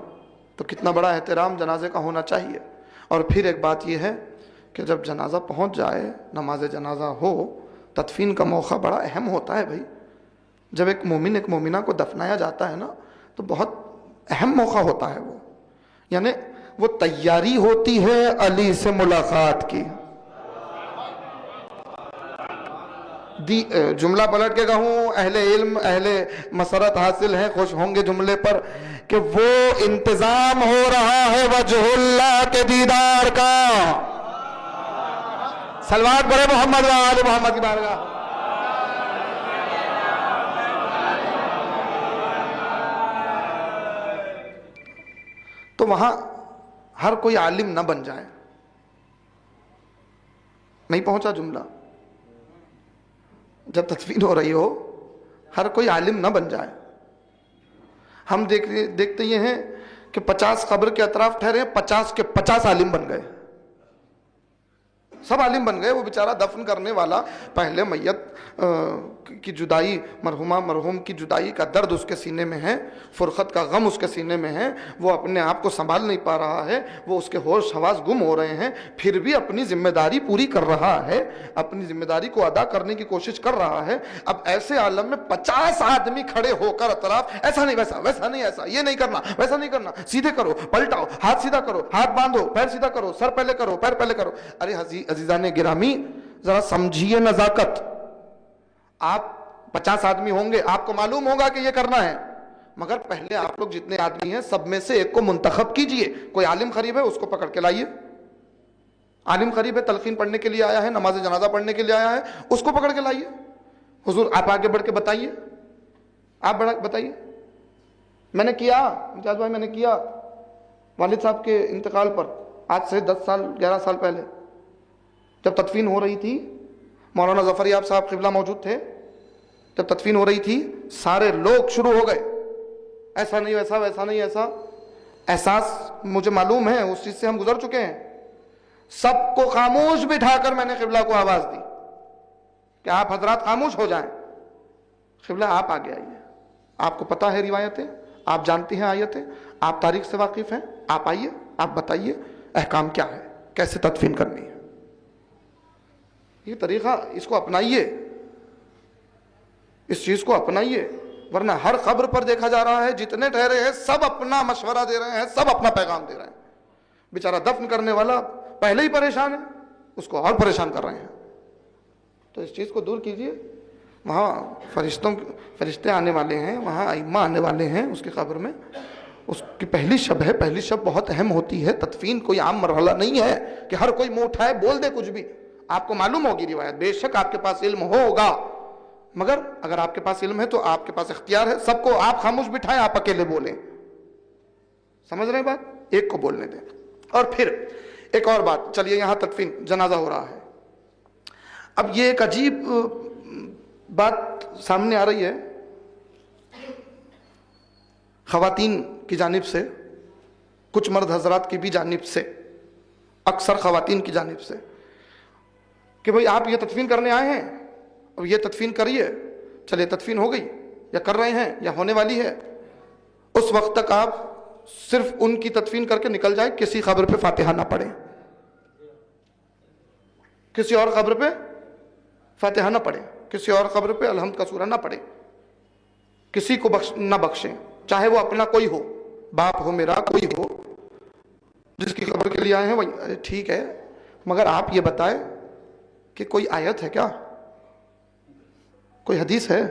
تو کتنا بڑا احترام جنازے کا ہونا چاہیے. اور پھر ایک بات یہ ہے کہ جب جنازہ پہنچ جائے، نماز جنازہ ہو، تدفین کا موقع بڑا اہم ہوتا ہے بھائی. جب ایک مومن ایک مومنہ کو دفنایا جاتا ہے نا تو بہت اہم موقع ہوتا ہے وہ. یعنی وہ تیاری ہوتی ہے علی سے ملاقات کی. جملہ پلٹ کے کہوں، اہل علم اہل مسرت حاصل ہیں، خوش ہوں گے جملے پر کہ وہ انتظام ہو رہا ہے وجہ اللہ کے دیدار کا. صلوات پڑھے محمد و آل محمد کی بارگاہ. تو وہاں ہر کوئی عالم نہ بن جائے. نہیں پہنچا جملہ؟ جب تدفین ہو رہی ہو ہر کوئی عالم نہ بن جائے. ہم دیکھتے یہ ہیں کہ 50 قبر کے اطراف ٹھہرے، 50 کے 50 عالم بن گئے. سب عالم بن گئے. وہ بیچارہ دفن کرنے والا پہلے میت کی جدائی، مرحوم کی جدائی کا درد اس کے سینے میں ہے، فرقت کا غم اس کے سینے میں ہے، وہ اپنے آپ کو سنبھال نہیں پا رہا ہے، وہ اس کے ہوش حواس گم ہو رہے ہیں، پھر بھی اپنی ذمہ داری پوری کر رہا ہے، اپنی ذمہ داری کو ادا کرنے کی کوشش کر رہا ہے. اب ایسے عالم میں 50 آدمی کھڑے ہو کر اطراف، ایسا نہیں ویسا، ویسا نہیں ایسا، یہ نہیں کرنا ویسا نہیں کرنا، سیدھے کرو، پلٹاؤ، ہاتھ سیدھا کرو، ہاتھ باندھو، پیر سیدھا کرو، سر پہلے کرو، پیر پہلے کرو. ارے عزیزان گرامی ذرا سمجھیے نزاکت. آپ 50 آدمی ہوں گے، آپ کو معلوم ہوگا کہ یہ کرنا ہے، مگر پہلے آپ لوگ جتنے آدمی ہیں سب میں سے ایک کو منتخب کیجئے. کوئی عالم قریب ہے اس کو پکڑ کے لائیے. عالم قریب ہے، تلقین پڑھنے کے لیے آیا ہے، نماز جنازہ پڑھنے کے لیے آیا ہے، اس کو پکڑ کے لائیے. حضور آپ آگے بڑھ کے بتائیے، آپ بتائیے. میں نے کیا امتیاز بھائی، میں نے کیا والد صاحب کے انتقال پر آج سے 10 سال 11 سال پہلے جب تدفین ہو رہی تھی. مولانا ظفر یاب صاحب قبلہ موجود تھے. جب تدفین ہو رہی تھی سارے لوگ شروع ہو گئے، ایسا نہیں ویسا، ویسا نہیں ایسا. احساس مجھے معلوم ہے، اس چیز سے ہم گزر چکے ہیں. سب کو خاموش بٹھا کر میں نے قبلہ کو آواز دی کہ آپ حضرات خاموش ہو جائیں. قبلہ آپ آگے آئیے، آپ کو پتہ ہے روایتیں، آپ جانتی ہیں آیتیں، آپ تاریخ سے واقف ہیں، آپ آئیے، آپ بتائیے احکام کیا ہے، کیسے تدفین کرنی ہے. یہ طریقہ اس کو اپنائیے، اس چیز کو اپنائیے. ورنہ ہر قبر پر دیکھا جا رہا ہے جتنے ٹھہرے ہیں سب اپنا مشورہ دے رہے ہیں، سب اپنا پیغام دے رہے ہیں. بیچارہ دفن کرنے والا پہلے ہی پریشان ہے، اس کو اور پریشان کر رہے ہیں. تو اس چیز کو دور کیجئے. وہاں فرشتے آنے والے ہیں، وہاں ائمہ آنے والے ہیں اس کی قبر میں. اس کی پہلی شب ہے، پہلی شب بہت اہم ہوتی ہے. تدفین کوئی عام مرحلہ نہیں ہے کہ ہر کوئی منہ اٹھائے بول دے کچھ بھی. آپ کو معلوم ہوگی روایت، بے شک آپ کے پاس علم ہوگا، مگر اگر آپ کے پاس علم ہے تو آپ کے پاس اختیار ہے. سب کو آپ خاموش بٹھائیں، آپ اکیلے بولیں. سمجھ رہے ہیں بات؟ ایک کو بولنے دیں. اور پھر ایک اور بات، چلیے یہاں تدفین جنازہ ہو رہا ہے. اب یہ ایک عجیب بات سامنے آ رہی ہے خواتین کی جانب سے، کچھ مرد حضرات کی بھی جانب سے، اکثر خواتین کی جانب سے، کہ بھئی آپ یہ تدفین کرنے آئے ہیں، اب یہ تدفین کریے. چلے تدفین ہو گئی یا کر رہے ہیں یا ہونے والی ہے، اس وقت تک آپ صرف ان کی تدفین کر کے نکل جائیں، کسی قبر پہ فاتحہ نہ پڑھیں، کسی اور قبر پہ فاتحہ نہ پڑھیں، کسی اور قبر پہ الحمد کا سورہ نہ پڑھیں، کسی کو نہ بخشیں، چاہے وہ اپنا کوئی ہو، باپ ہو میرا، کوئی ہو، جس کی قبر کے لیے آئے ہیں وہی. ٹھیک ہے، مگر آپ یہ بتائیں کہ کوئی آیت ہے کیا، کوئی حدیث ہے؟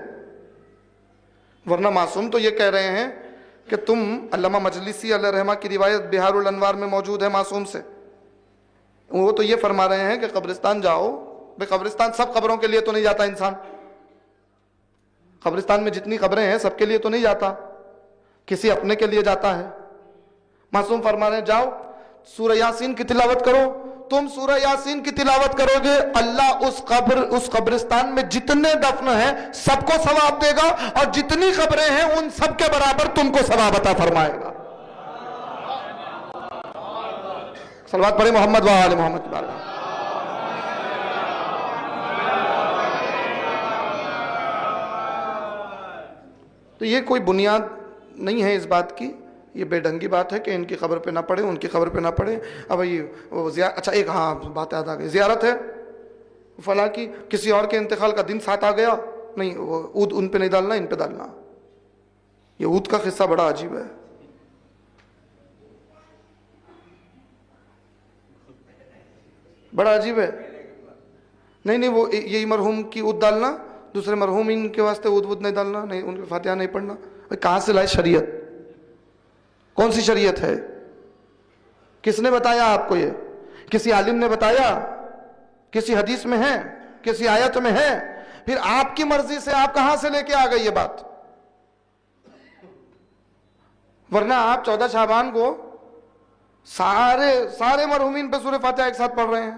ورنہ معصوم تو یہ کہہ رہے ہیں کہ تم، علامہ مجلسی علیہ رحمہ کی روایت بہار الانوار میں موجود ہے معصوم سے، وہ تو یہ فرما رہے ہیں کہ قبرستان جاؤ. بھئی قبرستان سب قبروں کے لیے تو نہیں جاتا انسان، قبرستان میں جتنی قبریں ہیں سب کے لیے تو نہیں جاتا، کسی اپنے کے لیے جاتا ہے. معصوم فرما رہے ہیں جاؤ سورہ یاسین کی تلاوت کرو. تم سورہ یاسین کی تلاوت کرو گے، اللہ اس قبرستان میں جتنے دفن ہیں سب کو ثواب دے گا، اور جتنی قبریں ہیں ان سب کے برابر تم کو ثواب عطا فرمائے گا. صلوات پڑھیں محمد و آل محمد کی بارگاہ. تو یہ کوئی بنیاد نہیں ہے اس بات کی، یہ بے ڈھنگی بات ہے کہ ان کی قبر پہ نہ پڑھیں، ان کی قبر پہ نہ پڑھیں. اب یہ اچھا ایک بات یاد آ گئی، زیارت ہے فلاں کی، کسی اور کے انتقال کا دن ساتھ آ گیا، نہیں وہ عود ان پہ نہیں ڈالنا، ان پہ ڈالنا. یہ عود کا قصہ بڑا عجیب ہے. بڑا عجیب ہے. نہیں وہ یہی مرحوم کی عود ڈالنا، دوسرے مرحومین کے واسطے عود نہیں ڈالنا، نہیں ان کی فاتحہ نہیں پڑھنا. کہاں سے لائے شریعت؟ کون سی شریعت ہے؟ کس نے بتایا آپ کو؟ یہ کسی عالم نے بتایا؟ کسی حدیث میں ہے؟ کسی آیت میں ہے؟ پھر آپ کی مرضی سے آپ کہاں سے لے کے آ گئی یہ بات؟ ورنہ آپ 14 شعبان کو سارے مرحومین پہ سورہ فاتحہ ایک ساتھ پڑھ رہے ہیں.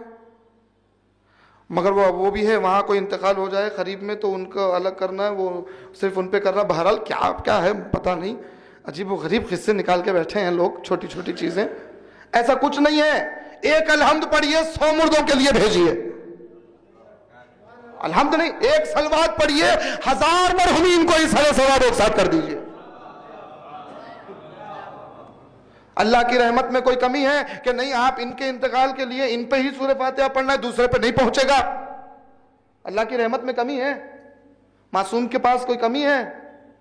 مگر وہ بھی ہے وہاں کوئی انتقال ہو جائے قریب میں تو ان کو الگ کرنا ہے، وہ صرف ان پہ کرنا. بہرحال کیا ہے پتہ نہیں، عجیب و غریب قصے نکال کے بیٹھے ہیں لوگ، چھوٹی چھوٹی چیزیں. ایسا کچھ نہیں ہے. ایک الحمد پڑھیے 100 مردوں کے لیے بھیجیے. الحمد نہیں، ایک صلوات پڑھیے 1000 مرحومین کو اس حل ثواب ایک ساتھ کر دیجیے. اللہ کی رحمت میں کوئی کمی ہے کہ نہیں آپ ان کے انتقال کے لیے ان پہ ہی سورہ فاتحہ پڑھنا ہے، دوسرے پہ نہیں پہنچے گا؟ اللہ کی رحمت میں کمی ہے؟ معصوم کے پاس کوئی کمی ہے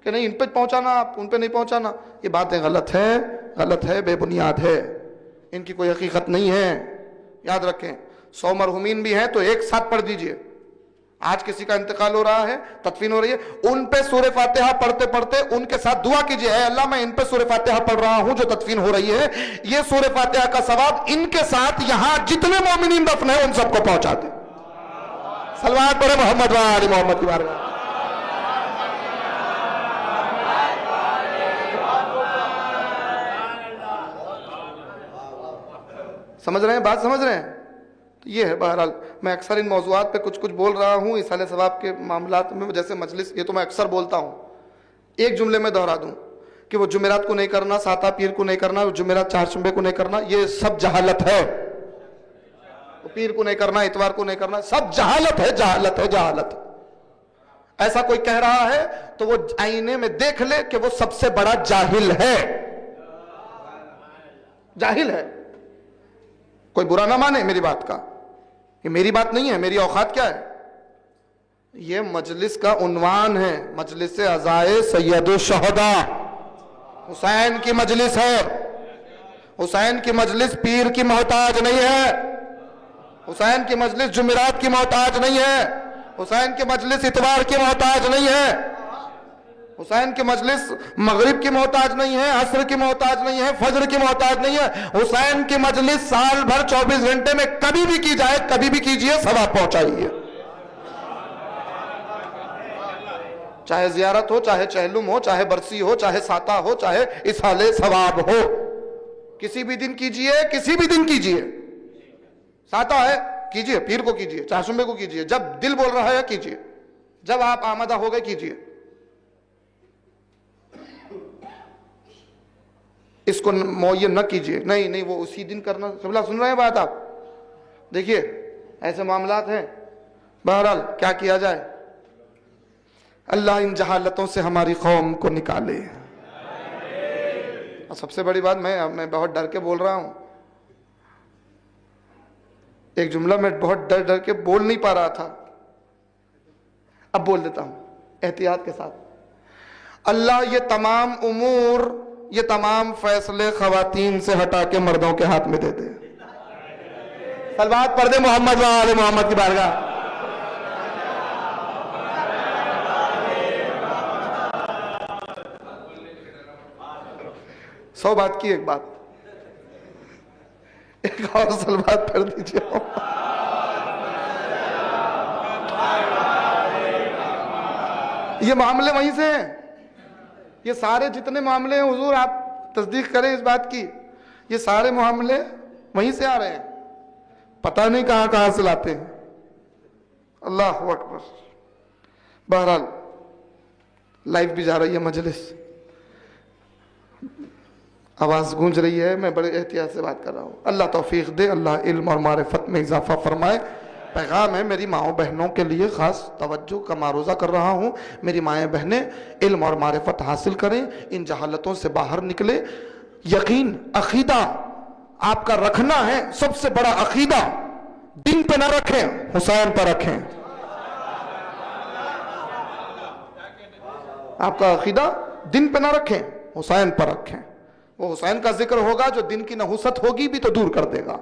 کہ نہیں ان پہ پہنچانا، آپ ان پہ نہیں پہنچانا؟ یہ باتیں غلط ہے، بے بنیاد ہے، ان کی کوئی حقیقت نہیں ہے. یاد رکھیں 100 مرحومین بھی ہیں تو ایک ساتھ پڑھ دیجئے. آج کسی کا انتقال ہو رہا ہے، تدفین ہو رہی ہے، ان پہ سورہ فاتحہ پڑھتے پڑھتے ان کے ساتھ دعا کیجئے، اے اللہ میں ان پہ سورہ فاتحہ پڑھ رہا ہوں جو تدفین ہو رہی ہے، یہ سورہ فاتحہ کا ثواب ان کے ساتھ یہاں جتنے مومنین دفن ہیں ان سب کو پہنچا دے. صلوات پڑھے محمد و آل محمد کی بارگاہ. سمجھ رہے ہیں بات؟ سمجھ رہے ہیں؟ یہ ہے. بہرحال میں اکثر ان موضوعات پہ کچھ بول رہا ہوں اصالہ ثواب کے معاملات میں، جیسے مجلس، یہ تو میں اکثر بولتا ہوں. ایک جملے میں دہرا دوں کہ وہ جمعرات کو نہیں کرنا، ساتہ پیر کو نہیں کرنا، جمعرات چہارشنبے کو نہیں کرنا، یہ سب جہالت ہے. پیر کو نہیں کرنا، اتوار کو نہیں کرنا، سب جہالت ہے، جہالت ہے، جہالت. ایسا کوئی کہہ رہا ہے تو وہ آئینے میں دیکھ لے کہ وہ سب سے بڑا جاہل ہے. جاہل ہے. کوئی برا نہ مانے میری بات کا، یہ میری بات نہیں ہے. میری اوقات کیا ہے؟ یہ مجلس کا عنوان ہے، مجلس عزائے سید الشہداء. حسین کی مجلس ہے. حسین کی مجلس پیر کی محتاج نہیں ہے. حسین کی مجلس جمعرات کی محتاج نہیں ہے. حسین کی مجلس اتوار کی محتاج نہیں ہے. حسین کی مجلس مغرب کی محتاج نہیں ہے، عصر کی محتاج نہیں ہے، فجر کی محتاج نہیں ہے. حسین کی مجلس سال بھر 24 گھنٹے میں کبھی بھی کی جائے، کبھی بھی کیجئے، ثواب پہنچائیے. چاہے زیارت ہو، چاہے چہلم ہو، چاہے برسی ہو، چاہے ساتہ ہو، چاہے اسحال ثواب ہو. کسی بھی دن کیجئے، کسی بھی دن کیجئے. ساتہ ہے کیجئے، پیر کو کیجئے، چہارشنبے کو کیجئے، جب دل بول رہا ہے کیجئے، جب آپ آمادہ ہو گئے کیجئے. اس کو معین نہ کیجئے، نہیں وہ اسی دن کرنا. قبلہ سن رہے ہیں بات آپ؟ دیکھیے ایسے معاملات ہیں. بہرحال کیا کیا جائے؟ اللہ ان جہالتوں سے ہماری قوم کو نکالے. اور سب سے بڑی بات میں بہت ڈر کے بول رہا ہوں. ایک جملہ میں بہت ڈر کے بول نہیں پا رہا تھا، اب بول دیتا ہوں احتیاط کے ساتھ. اللہ یہ تمام امور، یہ تمام فیصلے خواتین سے ہٹا کے مردوں کے ہاتھ میں دے دے. صلوات پڑھ دے محمد و آل محمد کی بارگاہ. 100 بات کی، ایک بات ایک اور اصل بات کر دیجیے. یہ معاملے وہیں سے ہیں، یہ سارے جتنے معاملے ہیں حضور آپ تصدیق کریں اس بات کی، یہ سارے معاملے وہیں سے آ رہے ہیں، پتہ نہیں کہاں کہاں سے لاتے ہیں. اللہ اکبر. بہرحال لائیو بھی جا رہی ہے مجلس، آواز گونج رہی ہے، میں بڑے احتیاط سے بات کر رہا ہوں. اللہ توفیق دے، اللہ علم اور معرفت میں اضافہ فرمائے. پیغام ہے میری ماؤں بہنوں کے لیے، خاص توجہ کا معروضہ کر رہا ہوں. میری مائیں بہنیں علم اور معرفت حاصل کریں، ان جہالتوں سے باہر نکلیں. یقین عقیدہ آپ کا رکھنا ہے، سب سے بڑا عقیدہ دین پہ نہ رکھیں، حسین پر رکھیں. آپ کا عقیدہ دن پہ نہ رکھیں، حسین پر رکھیں. وہ حسین کا ذکر ہوگا جو دن کی نحوست ہوگی بھی تو دور کر دے گا.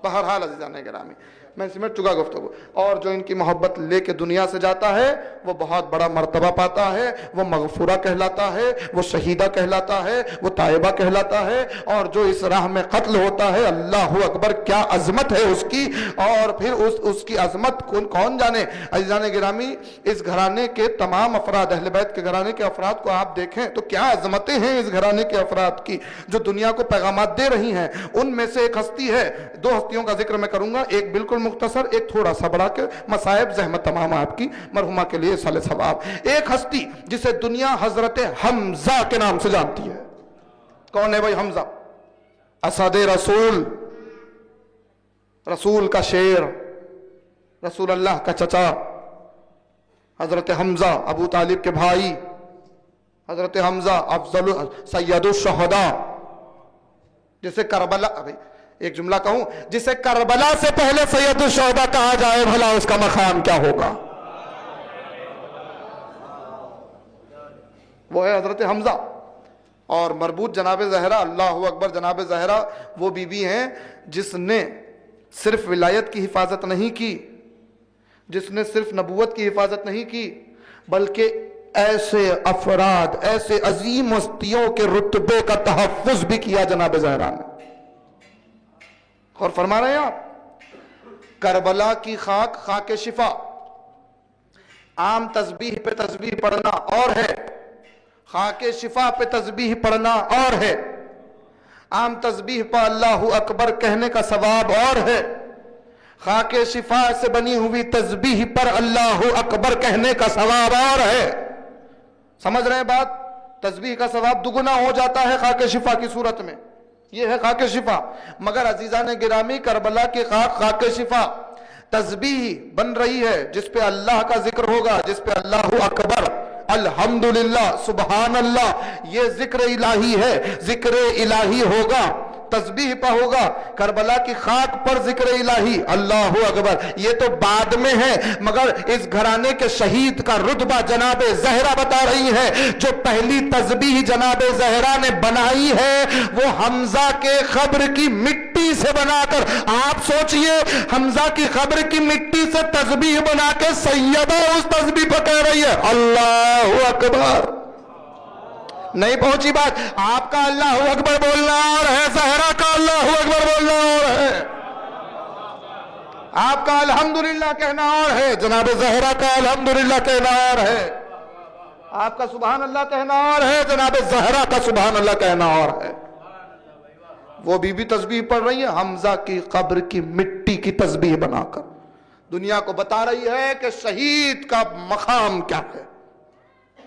بہرحال عزیزان گرامی، میں سمجھ چکا گفتگو. اور جو ان کی محبت لے کے دنیا سے جاتا ہے وہ بہت بڑا مرتبہ پاتا ہے، وہ مغفورہ کہلاتا ہے، وہ شہیدہ کہلاتا ہے، وہ تائبہ کہلاتا ہے. اور جو اس راہ میں قتل ہوتا ہے، اللہ اکبر کیا عظمت ہے اس کی. اور پھر اس کی عظمت کون جانے. عزیزان گرامی، اس گھرانے کے تمام افراد، اہل بیت کے گھرانے کے افراد کو آپ دیکھیں تو کیا عظمتیں ہیں اس گھرانے کے افراد کی جو دنیا کو پیغامات دے رہی ہیں. ان میں سے ایک ہستی ہے، 2 ہستیوں کا ذکر میں کروں گا، ایک بالکل مختصر، ایک تھوڑا سا بڑا، کہ مصائب زحمت تمام آپ کی مرحومہ کے لیے سال ثواب. ایک ہستی جسے دنیا حضرت حمزہ کے نام سے جانتی ہے. کون ہے بھائی حمزہ؟ اسد رسول، رسول کا شیر، رسول اللہ کا چچا، حضرت حمزہ ابو طالب کے بھائی، حضرت حمزہ افضل سید الشہداء، جسے کربلا، ایک جملہ کہوں، جسے کربلا سے پہلے سید الشہداء کہا جائے، بھلا اس کا مقام کیا ہوگا. وہ ہے حضرت حمزہ. اور مربوط جناب زہرا، اللہ اکبر، جناب زہرا وہ بی بی ہیں جس نے صرف ولایت کی حفاظت نہیں کی، جس نے صرف نبوت کی حفاظت نہیں کی، بلکہ ایسے افراد، ایسے عظیم ہستیوں کے رتبے کا تحفظ بھی کیا جناب زہرا نے. اور فرما رہے ہیں آپ، کربلا کی خاک، خاک شفا. عام تسبیح پہ تسبیح پڑھنا اور ہے، خاک شفا پہ تسبیح پڑھنا اور ہے. عام تسبیح پہ اللہ اکبر کہنے کا ثواب اور ہے، خاک شفا سے بنی ہوئی تسبیح پر اللہ اکبر کہنے کا ثواب اور ہے. سمجھ رہے ہیں بات؟ تسبیح کا ثواب دگنا ہو جاتا ہے خاک شفا کی صورت میں. یہ ہے خاک شفا. مگر عزیزان گرامی، کربلا کی خاک، خاک شفا، تسبیح بن رہی ہے جس پہ اللہ کا ذکر ہوگا، جس پہ اللہ اکبر، الحمدللہ، سبحان اللہ، یہ ذکر الہی ہے. ذکر الہی ہوگا، تسبیح پہ ہوگا، کربلا کی خاک پر ذکر الہی، اللہ اکبر. یہ تو بعد میں ہے، مگر اس گھرانے کے شہید کا رتبہ جناب زہرا بتا رہی ہے. جو پہلی تسبیح جناب زہرا نے بنائی ہے وہ حمزہ کے قبر کی مٹی سے بنا کر، آپ سوچئے حمزہ کی قبر کی مٹی سے تسبیح بنا کے سیدہ اس تسبیح پہ کہہ رہی ہے اللہ اکبر. نہیں پہنچی بات؟ آپ کا اللہ اکبر بولنا اور ہے، زہرا کا اللہ اکبر بولنا اور ہے. آپ کا الحمدللہ کہنا اور ہے، جناب زہرا کا الحمدللہ کہنا اور ہے. آپ کا سبحان اللہ کہنا اور ہے، جناب زہرا کا سبحان اللہ کہنا اور ہے. وہ بی بی تسبیح پڑھ رہی ہے حمزہ کی قبر کی مٹی کی تسبیح بنا کر، دنیا کو بتا رہی ہے کہ شہید کا مقام کیا ہے.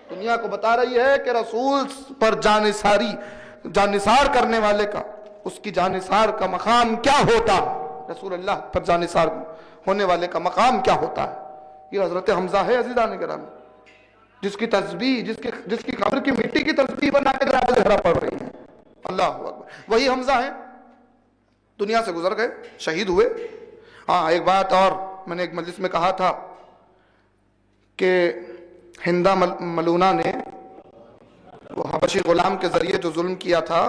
دنیا کو بتا رہی ہے کہ رسول پر جانثار کرنے والے کا، اس کی جانثار کا مقام کیا ہوتا ہے، رسول اللہ پر جانثار ہونے والے کا مقام کیا ہوتا ہے. یہ حضرت حمزہ ہے عزیزان گرامی، جس کی تسبیح، جس کی قبر کی مٹی کی تسبیح بنا کے جناب زہرا پڑھ رہی ہیں. اللہ اکبر. وہی حمزہ ہیں، دنیا سے گزر گئے، شہید ہوئے. ہاں ایک بات اور میں نے ایک مجلس میں کہا تھا کہ ہندہ ملونہ نے وہ حبشی غلام کے ذریعے جو ظلم کیا تھا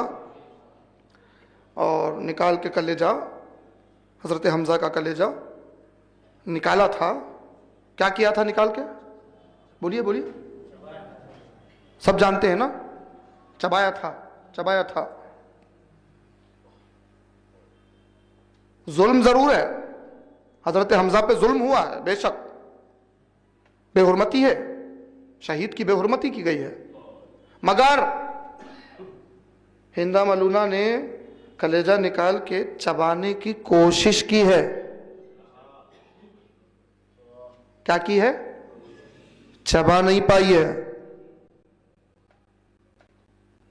اور نکال کے کلیجہ، حضرت حمزہ کا کلیجہ نکالا تھا. کیا کیا تھا نکال کے؟ بولیے بولیے، سب جانتے ہیں نا؟ چبایا تھا. چبایا تھا. ظلم ضرور ہے, حضرت حمزہ پہ ظلم ہوا ہے بے شک, بے حرمتی ہے, شہید کی بے حرمتی کی گئی ہے, مگر ہندا ملونہ نے کلیجہ نکال کے چبانے کی کوشش کی ہے. کیا کی ہے؟ چبا نہیں پائی ہے.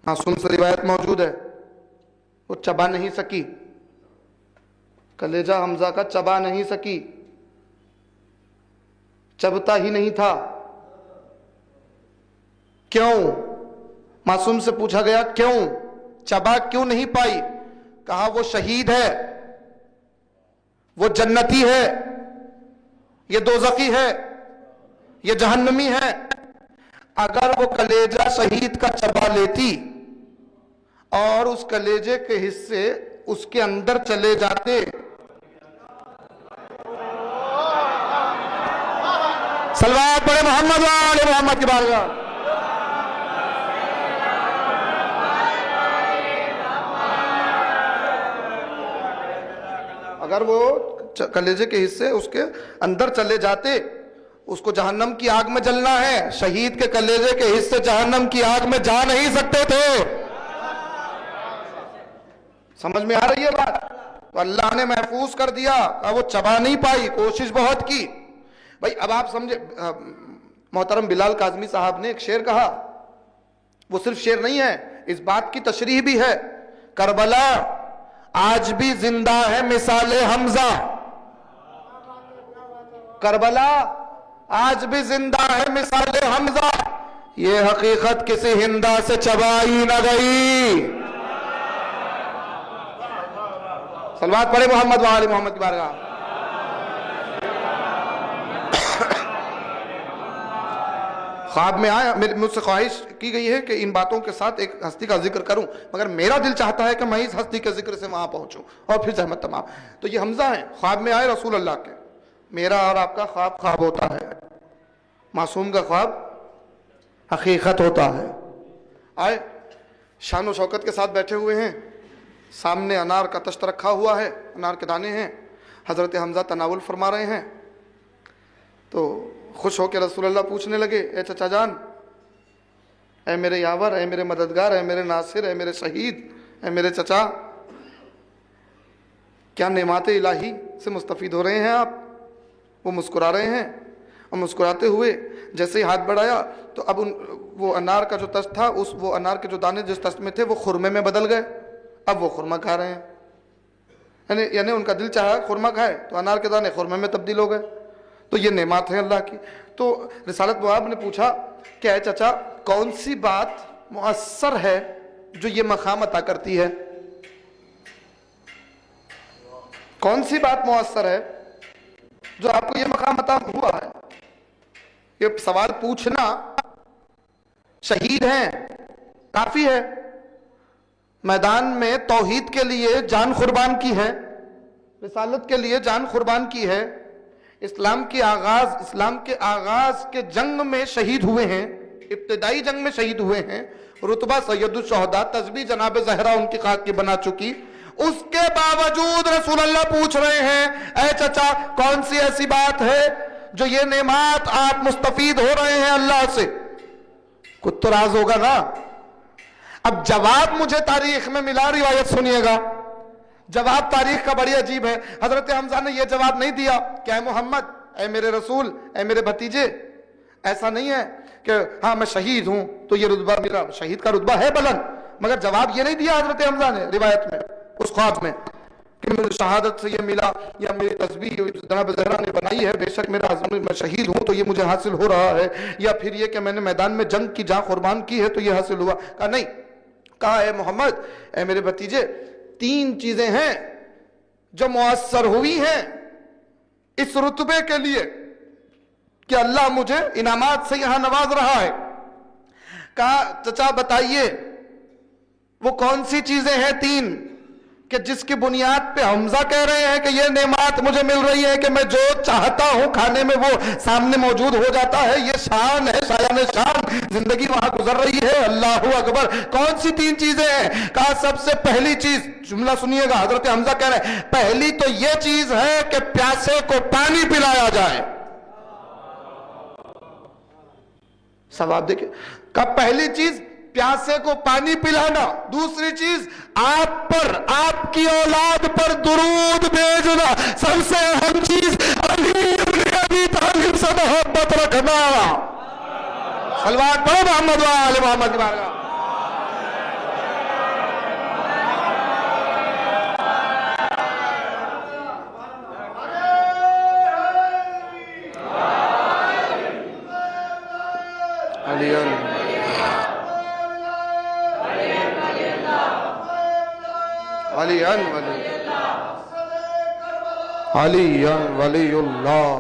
معصوم سے روایت موجود ہے, وہ چبا نہیں سکی, کلیجہ حمزہ کا چبا نہیں سکی, چبتا ہی نہیں تھا. کیوں؟ معصوم سے پوچھا گیا کیوں چبا کیوں نہیں پائی؟ کہا وہ شہید ہے, وہ جنتی ہے, یہ دوزخی ہے, یہ جہنمی ہے. اگر وہ کلیجہ شہید کا چبا لیتی اور اس کلیجے کے حصے اس کے اندر چلے جاتے, صلوات پڑھے محمد و آل محمد کی بارگاہ. اگر وہ کلیجے کے حصے اس کے اندر چلے جاتے, اس کو جہنم کی آگ میں جلنا ہے. شہید کے کلیجے کے حصے جہنم کی آگ میں جا نہیں سکتے تھے. سمجھ میں آ رہی ہے بات؟ تو اللہ نے محفوظ کر دیا, وہ چبا نہیں پائی, کوشش بہت کی. بھائی اب آپ سمجھے, محترم بلال کاظمی صاحب نے ایک شعر کہا, وہ صرف شعر نہیں ہے, اس بات کی تشریح بھی ہے. کربلا آج بھی زندہ ہے مثال حمزہ, کربلا آج بھی زندہ ہے مثال حمزہ, یہ حقیقت کسی ہندا سے چبائی نہ گئی. صلوات پڑھے محمد و آل محمد کی بارگاہ. خواب میں آیا, مجھ سے خواہش کی گئی ہے کہ ان باتوں کے ساتھ ایک ہستی کا ذکر کروں, مگر میرا دل چاہتا ہے کہ میں اس ہستی کے ذکر سے وہاں پہنچوں اور پھر زحمت تمام. تو یہ حمزہ ہیں, خواب میں آئے رسول اللہ کے. میرا اور آپ کا خواب خواب ہوتا ہے, معصوم کا خواب حقیقت ہوتا ہے. آئے شان و شوکت کے ساتھ بیٹھے ہوئے ہیں, سامنے انار کا تشت رکھا ہوا ہے, انار کے دانے ہیں, حضرت حمزہ تناول فرما رہے ہیں. تو خوش ہو کے رسول اللہ پوچھنے لگے, اے چچا جان, اے میرے یاور, اے میرے مددگار, اے میرے ناصر, اے میرے شہید, اے میرے چچا, کیا نعمات الہی سے مستفید ہو رہے ہیں آپ؟ وہ مسکرا رہے ہیں, اور مسکراتے ہوئے جیسے ہی ہاتھ بڑھایا تو اب وہ انار کا جو تشت تھا, وہ انار کے جو دانے جس تشت میں تھے وہ خرمے میں بدل گئے. اب وہ خرما کھا رہے ہیں, یعنی ان کا دل چاہا خرما کھائے تو انار کے دانے خرمے میں تبدیل ہو گئے. تو یہ نعمات ہیں اللہ کی. تو رسالت بواب نے پوچھا کہ اے چچا, کون سی بات مؤثر ہے جو یہ مقام عطا کرتی ہے؟ کون سی بات مؤثر ہے جو آپ کو یہ مقام عطا ہوا ہے؟ یہ سوال پوچھنا, شہید ہیں کافی ہے, میدان میں توحید کے لیے جان قربان کی ہے, رسالت کے لیے جان قربان کی ہے, اسلام کے آغاز کے جنگ میں شہید ہوئے ہیں, ابتدائی جنگ میں شہید ہوئے ہیں, رتبہ سید الشہداء, تسبیح جناب زہرا ان کی خاک کی بنا چکی. اس کے باوجود رسول اللہ پوچھ رہے ہیں, اے چچا کون سی ایسی بات ہے جو یہ نعمات آپ مستفید ہو رہے ہیں اللہ سے؟ کچھ تو راز ہوگا نا. اب جواب مجھے تاریخ میں ملا, روایت سنیے گا, جواب تاریخ کا بڑی عجیب ہے. حضرت حمزہ نے یہ جواب نہیں دیا کہ اے محمد, اے میرے رسول, اے میرے بھتیجے, ایسا نہیں ہے کہ ہاں میں شہید ہوں تو یہ رتبہ میرا, شہید کا رتبہ ہے بلند, مگر جواب یہ نہیں دیا حضرت حمزہ نے روایت میں, اس خواب میں, کہ مجھے شہادت سے یہ ملا یا میری تسبیح جناب زہرا نے بنائی ہے, بے شک میرا عزم, میں شہید ہوں تو یہ مجھے حاصل ہو رہا ہے, یا پھر یہ کہ میں نے میدان میں جنگ کی جان قربان کی ہے تو یہ حاصل ہوا. کہا نہیں, کہا اے محمد, اے میرے بھتیجے, تین چیزیں ہیں جو مؤثر ہوئی ہیں اس رتبے کے لیے کہ اللہ مجھے انعامات سے یہاں نواز رہا ہے. کہا چچا بتائیے وہ کون سی چیزیں ہیں تین کہ جس کی بنیاد پہ حمزہ کہہ رہے ہیں کہ یہ نعمت مجھے مل رہی ہے کہ میں جو چاہتا ہوں کھانے میں وہ سامنے موجود ہو جاتا ہے، یہ شان ہے، شایان شان زندگی وہاں گزر رہی ہے۔ اللہ اکبر۔ کون سی 3 چیزیں ہیں؟ کہا سب سے پہلی چیز، جملہ سنیے گا، حضرت حمزہ کہہ رہے ہیں پہلی تو یہ چیز ہے کہ پیاسے کو پانی پلایا جائے۔ ثواب دیکھیں، کہا پہلی چیز پیاسے کو پانی پلانا، دوسری چیز آپ پر، آپ کی اولاد پر درود بھیجنا، سب سے اہم چیز علی ابن ابی طالب سے محبت رکھنا۔ صلوات پڑھو محمد و آل محمد کی بارگاہ۔ علی علی علی ولی اللہ،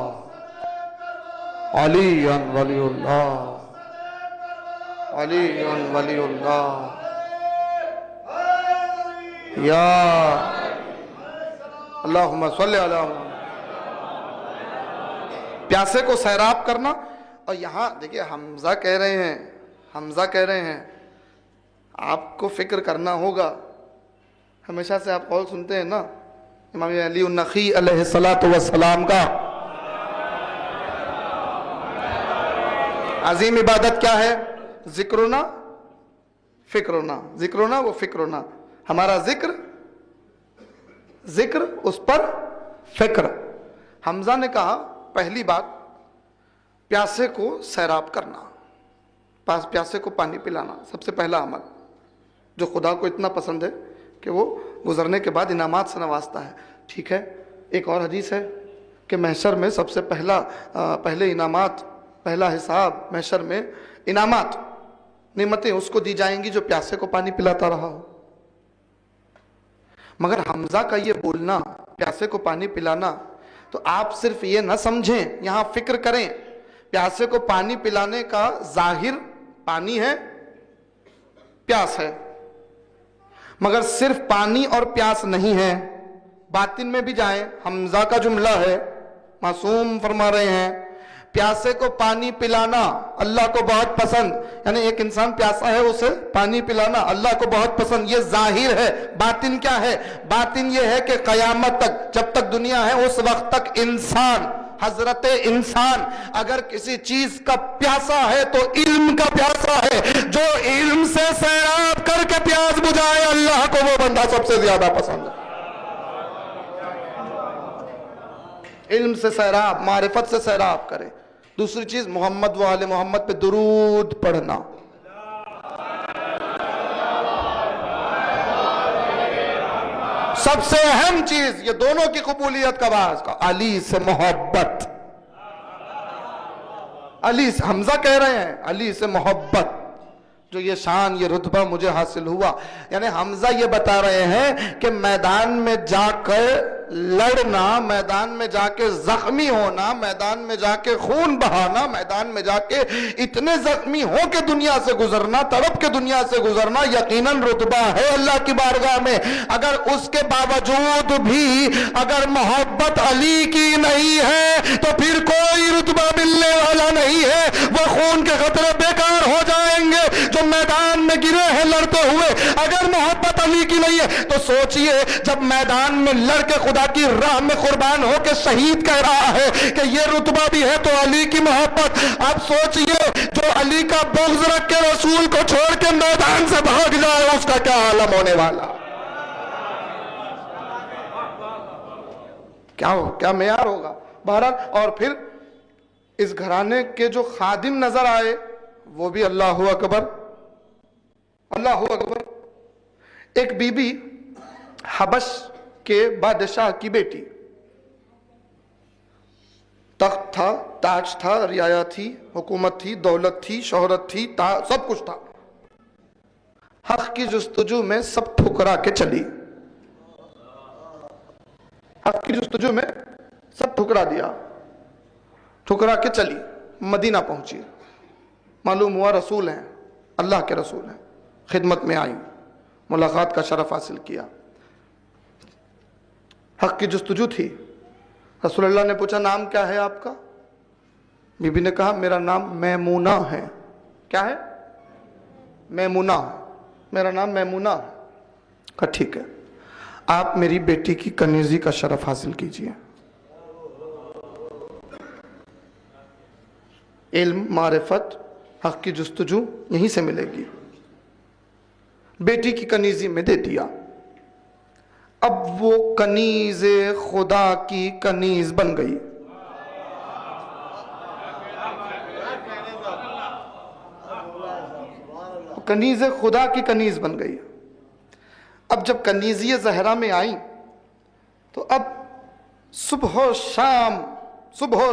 علی ولی اللہ، علی ولی اللہ، یا اللہم صلی علی محمد۔ پیاسے کو سیراب کرنا۔ اور یہاں دیکھیے حمزہ کہہ رہے ہیں آپ کو فکر کرنا ہوگا، ہمیشہ سے آپ قول سنتے ہیں نا امام علی النخعی علیہ السلام کا، عظیم عبادت کیا ہے؟ ذکرنا فکرنا، ذکرنا وہ فکرنا، ہمارا ذکر اس پر فکر۔ حمزہ نے کہا پہلی بات پیاسے کو سیراب کرنا، پیاسے کو پانی پلانا، سب سے پہلا عمل جو خدا کو اتنا پسند ہے کہ وہ گزرنے کے بعد انعامات سے نوازتا ہے۔ ٹھیک ہے، ایک اور حدیث ہے کہ محشر میں سب سے پہلے انعامات، پہلا حساب محشر میں انعامات، نعمتیں اس کو دی جائیں گی جو پیاسے کو پانی پلاتا رہا ہو۔ مگر حمزہ کا یہ بولنا پیاسے کو پانی پلانا، تو آپ صرف یہ نہ سمجھیں، یہاں فکر کریں، پیاسے کو پانی پلانے کا ظاہر پانی ہے، پیاس ہے، مگر صرف پانی اور پیاس نہیں ہے، باطن میں بھی جائیں۔ حمزہ کا جملہ ہے، معصوم فرما رہے ہیں پیاسے کو پانی پلانا اللہ کو بہت پسند، یعنی ایک انسان پیاسا ہے اسے پانی پلانا اللہ کو بہت پسند، یہ ظاہر ہے۔ باطن کیا ہے؟ باطن یہ ہے کہ قیامت تک، جب تک دنیا ہے اس وقت تک انسان، حضرت انسان اگر کسی چیز کا پیاسا ہے تو علم کا پیاسا ہے، جو علم سے سیراب کر کے پیاس بجھائے اللہ کو وہ بندہ سب سے زیادہ پسند ہے۔ علم سے سیراب، معرفت سے سیراب کرے۔ دوسری چیز محمد و آل محمد پہ درود پڑھنا۔ سب سے اہم چیز یہ دونوں کی قبولیت کا باعث کا علی سے محبت۔ علی سے، حمزہ کہہ رہے ہیں علی سے محبت، جو یہ شان یہ رتبہ مجھے حاصل ہوا، یعنی حمزہ یہ بتا رہے ہیں کہ میدان میں جا کر لڑنا، میدان میں جا کے زخمی ہونا، میدان میں جا کے خون بہانا، میدان میں جا کے اتنے زخمی ہو کے دنیا سے گزرنا، تڑپ کے دنیا سے گزرنا یقیناً رتبہ ہے اللہ کی بارگاہ میں۔ اگر اس کے باوجود بھی اگر محبت علی کی نہیں ہے تو پھر کوئی رتبہ ملنے والا نہیں ہے، وہ خون کے قطرے بیکار ہو جائیں گے جو میدان میں گرے ہیں لڑتے ہوئے۔ اگر محبت علی کی نہیں ہے تو سوچئے جب میدان میں لڑ کے خدا کی راہ میں قربان ہو کے شہید کہہ رہا ہے کہ یہ رتبہ بھی ہے تو علی کی محبت، اب سوچئے جو علی کا بغض رکھ کے رسول کو چھوڑ کے میدان سے بھاگ جائے اس کا کیا عالم ہونے والا، کیا معیار ہوگا۔ بہرحال اور پھر اس گھرانے کے جو خادم نظر آئے وہ بھی اللہ اکبر، اللہ اکبر۔ ایک بی بی حبش کے بادشاہ کی بیٹی، تخت تھا، تاج تھا، رعایا تھی، حکومت تھی، دولت تھی، شہرت تھی، سب کچھ تھا۔ حق کی جستجو میں سب ٹھکرا کے چلی، حق کی جستجو میں سب ٹھکرا دیا، ٹھکرا کے چلی، مدینہ پہنچی، معلوم ہوا رسول ہیں، اللہ کے رسول ہیں، خدمت میں آئی، ملاقات کا شرف حاصل کیا۔ حق کی جستجو تھی. رسول اللہ نے پوچھا نام کیا ہے آپ کا؟ بی بی نے کہا میرا نام میمونہ ہے. کیا ہے؟ میمونہ ہے. میرا نام میمونہ ہے. کہا ٹھیک ہے، آپ میری بیٹی کی کنیزی کا شرف حاصل کیجئے. علم، معرفت، حق کی جستجو یہیں سے ملے گی. بیٹی کی کنیزی میں دے دیا. اب وہ کنیز خدا کی کنیز بن گئی. کنیز خدا کی کنیز بن گئی. اب جب کنیزی زہرا میں آئیں تو اب صبح و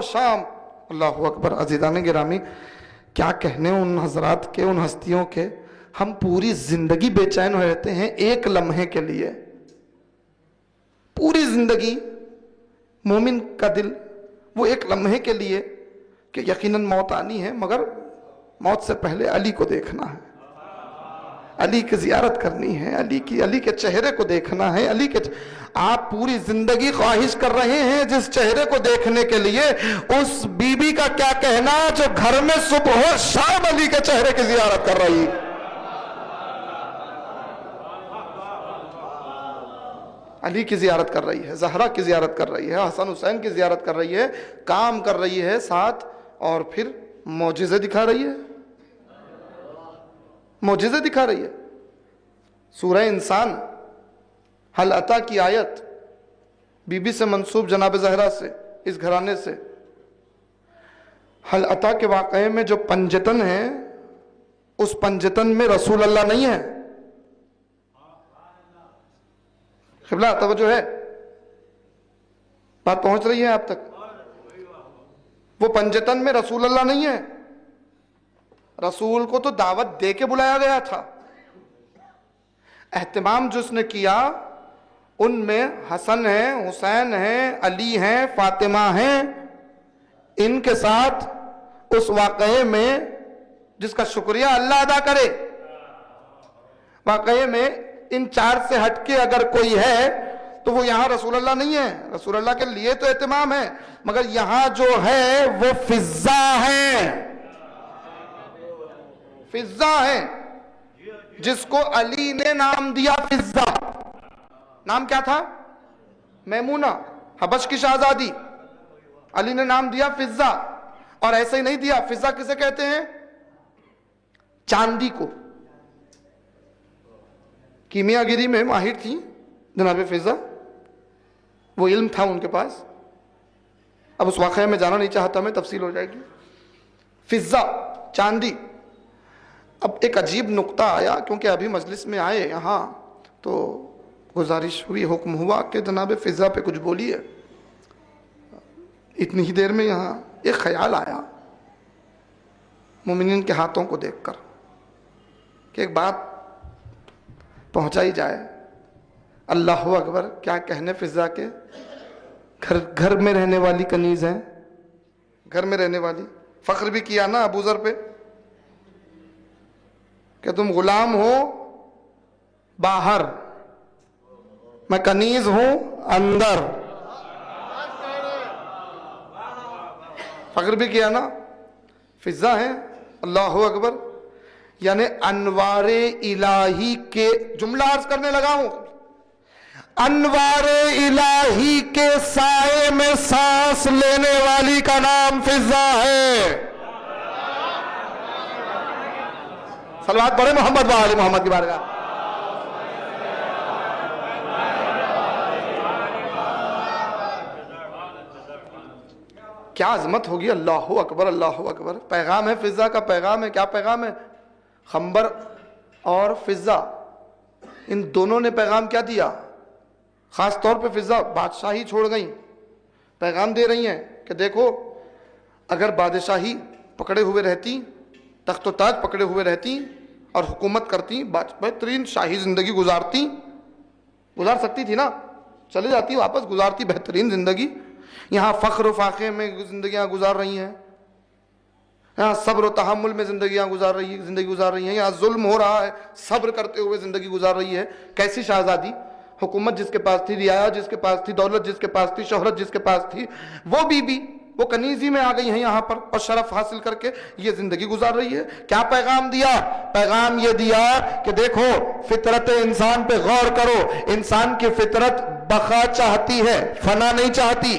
شام اللہ اکبر. عزیزان گرامی، کیا کہنے ان حضرات کے، ان ہستیوں کے. ہم پوری زندگی بے چین ہو رہتے ہیں ایک لمحے کے لیے. پوری زندگی مومن کا دل وہ ایک لمحے کے لیے کہ یقیناً موت آنی ہے، مگر موت سے پہلے علی کو دیکھنا ہے، علی کی زیارت کرنی ہے، علی کے چہرے کو دیکھنا ہے. آپ پوری زندگی خواہش کر رہے ہیں جس چہرے کو دیکھنے کے لیے. اس بی بی کا کیا کہنا جو گھر میں صبح و شام علی کے چہرے کی زیارت کر رہی. علی کی زیارت کر رہی ہے، زہرا کی زیارت کر رہی ہے، حسن حسین کی زیارت کر رہی ہے، کام کر رہی ہے ساتھ، اور پھر معجزے دکھا رہی ہے. معجزے دکھا رہی ہے. سورہ انسان حل عطا کی آیت بی بی سے منسوب جناب زہرا سے، اس گھرانے سے. حل عطا کے واقعے میں جو پنجتن ہے، اس پنجتن میں رسول اللہ نہیں ہے. قبلہ توجہ ہے، بات پہنچ رہی ہے آپ تک؟ وہ پنجتن میں رسول اللہ نہیں ہے. رسول کو تو دعوت دے کے بلایا گیا تھا. اہتمام جس نے کیا ان میں حسن ہیں، حسین ہیں، علی ہیں، فاطمہ ہیں. ان کے ساتھ اس واقعے میں جس کا شکریہ اللہ ادا کرے، واقعے میں ان چار سے ہٹ کے اگر کوئی ہے تو وہ یہاں رسول اللہ نہیں ہے. رسول اللہ کے لیے تو اہتمام ہے، مگر یہاں جو ہے وہ فضا ہے. فضا ہے جس کو علی نے نام دیا فضا. نام کیا تھا؟ میمونہ، حبش کی شہزادی. علی نے نام دیا فضا. اور ایسے ہی نہیں دیا. فضا کسے کہتے ہیں؟ چاندی کو. کیمیا گری میں ماہر تھی جناب فضا، وہ علم تھا ان کے پاس. اب اس واقعے میں جانا نہیں چاہتا میں، تفصیل ہو جائے گی. فضا، چاندی. اب ایک عجیب نقطہ آیا، کیونکہ ابھی مجلس میں آئے یہاں تو گزارش ہوئی، حکم ہوا کہ جناب فضا پہ کچھ بولیے. اتنی ہی دیر میں یہاں ایک خیال آیا مومنین کے ہاتھوں کو دیکھ کر کہ ایک بات پہنچائی جائے. اللہ اکبر، کیا کہنے فضا کے. گھر میں رہنے والی کنیز ہیں، گھر میں رہنے والی. فخر بھی کیا نا ابو ذر پہ کہ تم غلام ہو باہر، میں کنیز ہوں اندر. فخر بھی کیا نا. فضا ہیں. اللہ اکبر. یعنی انوار الہی کے، جملہ عرض کرنے لگا ہوں، انوار الہی کے سائے میں سانس لینے والی کا نام فضا ہے. صلوات پڑھے محمد و آل محمد کی بارگاہ. کیا عظمت ہوگی. اللہ اکبر، اللہ اکبر. پیغام ہے فضا کا. پیغام ہے. کیا پیغام ہے؟ خنبر اور فضا، ان دونوں نے پیغام کیا دیا؟ خاص طور پہ فضا بادشاہی چھوڑ گئیں، پیغام دے رہی ہیں کہ دیکھو، اگر بادشاہی پکڑے ہوئے رہتی، تخت و تاج پکڑے ہوئے رہتی اور حکومت کرتی، بہترین شاہی زندگی گزار سکتی تھی نا. چلے جاتی واپس، گزارتی بہترین زندگی. یہاں فخر و فاخر میں زندگیاں گزار رہی ہیں، یہاں صبر و تحمل میں زندگی گزار رہی ہیں. یہاں ظلم ہو رہا ہے، صبر کرتے ہوئے زندگی گزار رہی ہے. کیسی شہزادی؟ حکومت جس کے پاس تھی، رعایا جس کے پاس تھی، دولت جس کے پاس تھی، شہرت جس کے پاس تھی، وہ بیوی وہ کنیزی میں آ گئی ہیں یہاں پر اور شرف حاصل کر کے یہ زندگی گزار رہی ہے۔ کیا پیغام دیا؟ پیغام یہ دیا کہ دیکھو فطرت انسان پہ غور کرو، انسان کی فطرت بقا چاہتی ہے، فنا نہیں چاہتی۔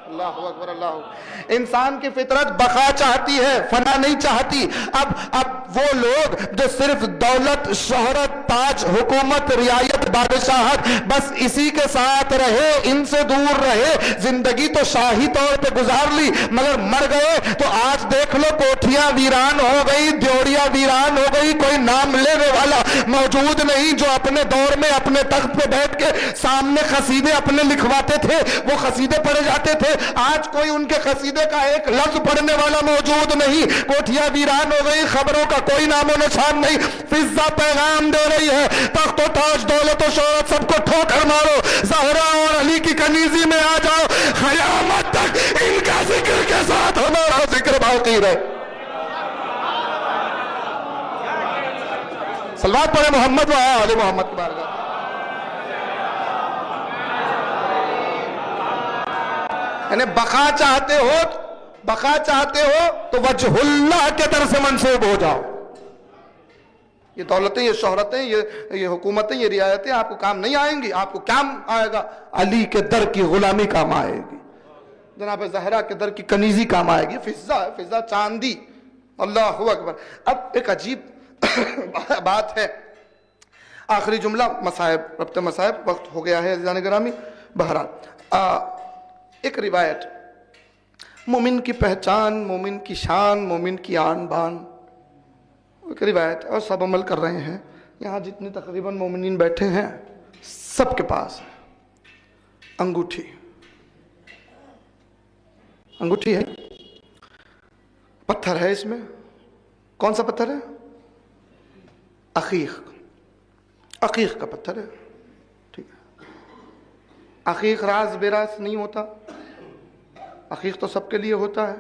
اللہ اکبر، اللہ، انسان کی فطرت بقا چاہتی ہے، فنا نہیں چاہتی۔ اب وہ لوگ جو صرف دولت، شہرت، تاج، حکومت، رعایت، بادشاہت بس اسی کے ساتھ رہے، ان سے دور رہے، زندگی تو شاہی طور پہ گزار لی مگر مر گئے تو آج دیکھ لو کوٹھیاں ویران ہو گئی، دیوڑیاں ویران ہو گئی، کوئی نام لینے والا موجود نہیں۔ جو اپنے دور میں اپنے تخت پہ بیٹھ کے سامنے قصیدے اپنے لکھواتے تھے وہ قصیدے پڑھے جاتے تھے، آج کوئی ان کے قصیدے کا ایک لفظ پڑھنے والا موجود نہیں۔ کوٹھیاں ویران ہو گئی، خبروں کا کوئی نام و نشان نہیں۔ فضا پیغام دے رہی ہے، تخت و تاج، دولت و شہرت سب کو ٹھوکر مارو، زہرا اور علی کی کنیزی میں آ جاؤ، قیامت تک ان کا ذکر کے ساتھ ہمارا ذکر باقی رہے۔ صلوات پڑھے محمد و آل محمد کی بارگاہ۔ یعنی بقا چاہتے ہو تو وجہ اللہ کے در سے منسوب ہو جاؤ۔ یہ دولتیں، یہ شہرتیں، یہ حکومتیں، یہ رعایتیں آپ کو کام نہیں آئیں گی۔ آپ کو کام آئے گا علی کے در کی غلامی کام آئے گی، جناب زہرا کے در کی کنیزی کام آئے گی۔ فضا چاندی، اللہ اکبر۔ اب ایک عجیب بات ہے، آخری جملہ، مصائب، ربط مصائب، وقت ہو گیا ہے عزیزان گرامی۔ بہرحال ایک روایت، مومن کی پہچان، مومن کی شان، مومن کی آن بان، ایک روایت، اور سب عمل کر رہے ہیں یہاں جتنے تقریباً مومنین بیٹھے ہیں سب کے پاس انگوٹھی ہے، پتھر ہے، اس میں کون سا پتھر ہے؟ عقیق کا پتھر ہے، ٹھیک ہے۔ عقیق راز بے راز نہیں ہوتا، عقیق تو سب کے لیے ہوتا ہے،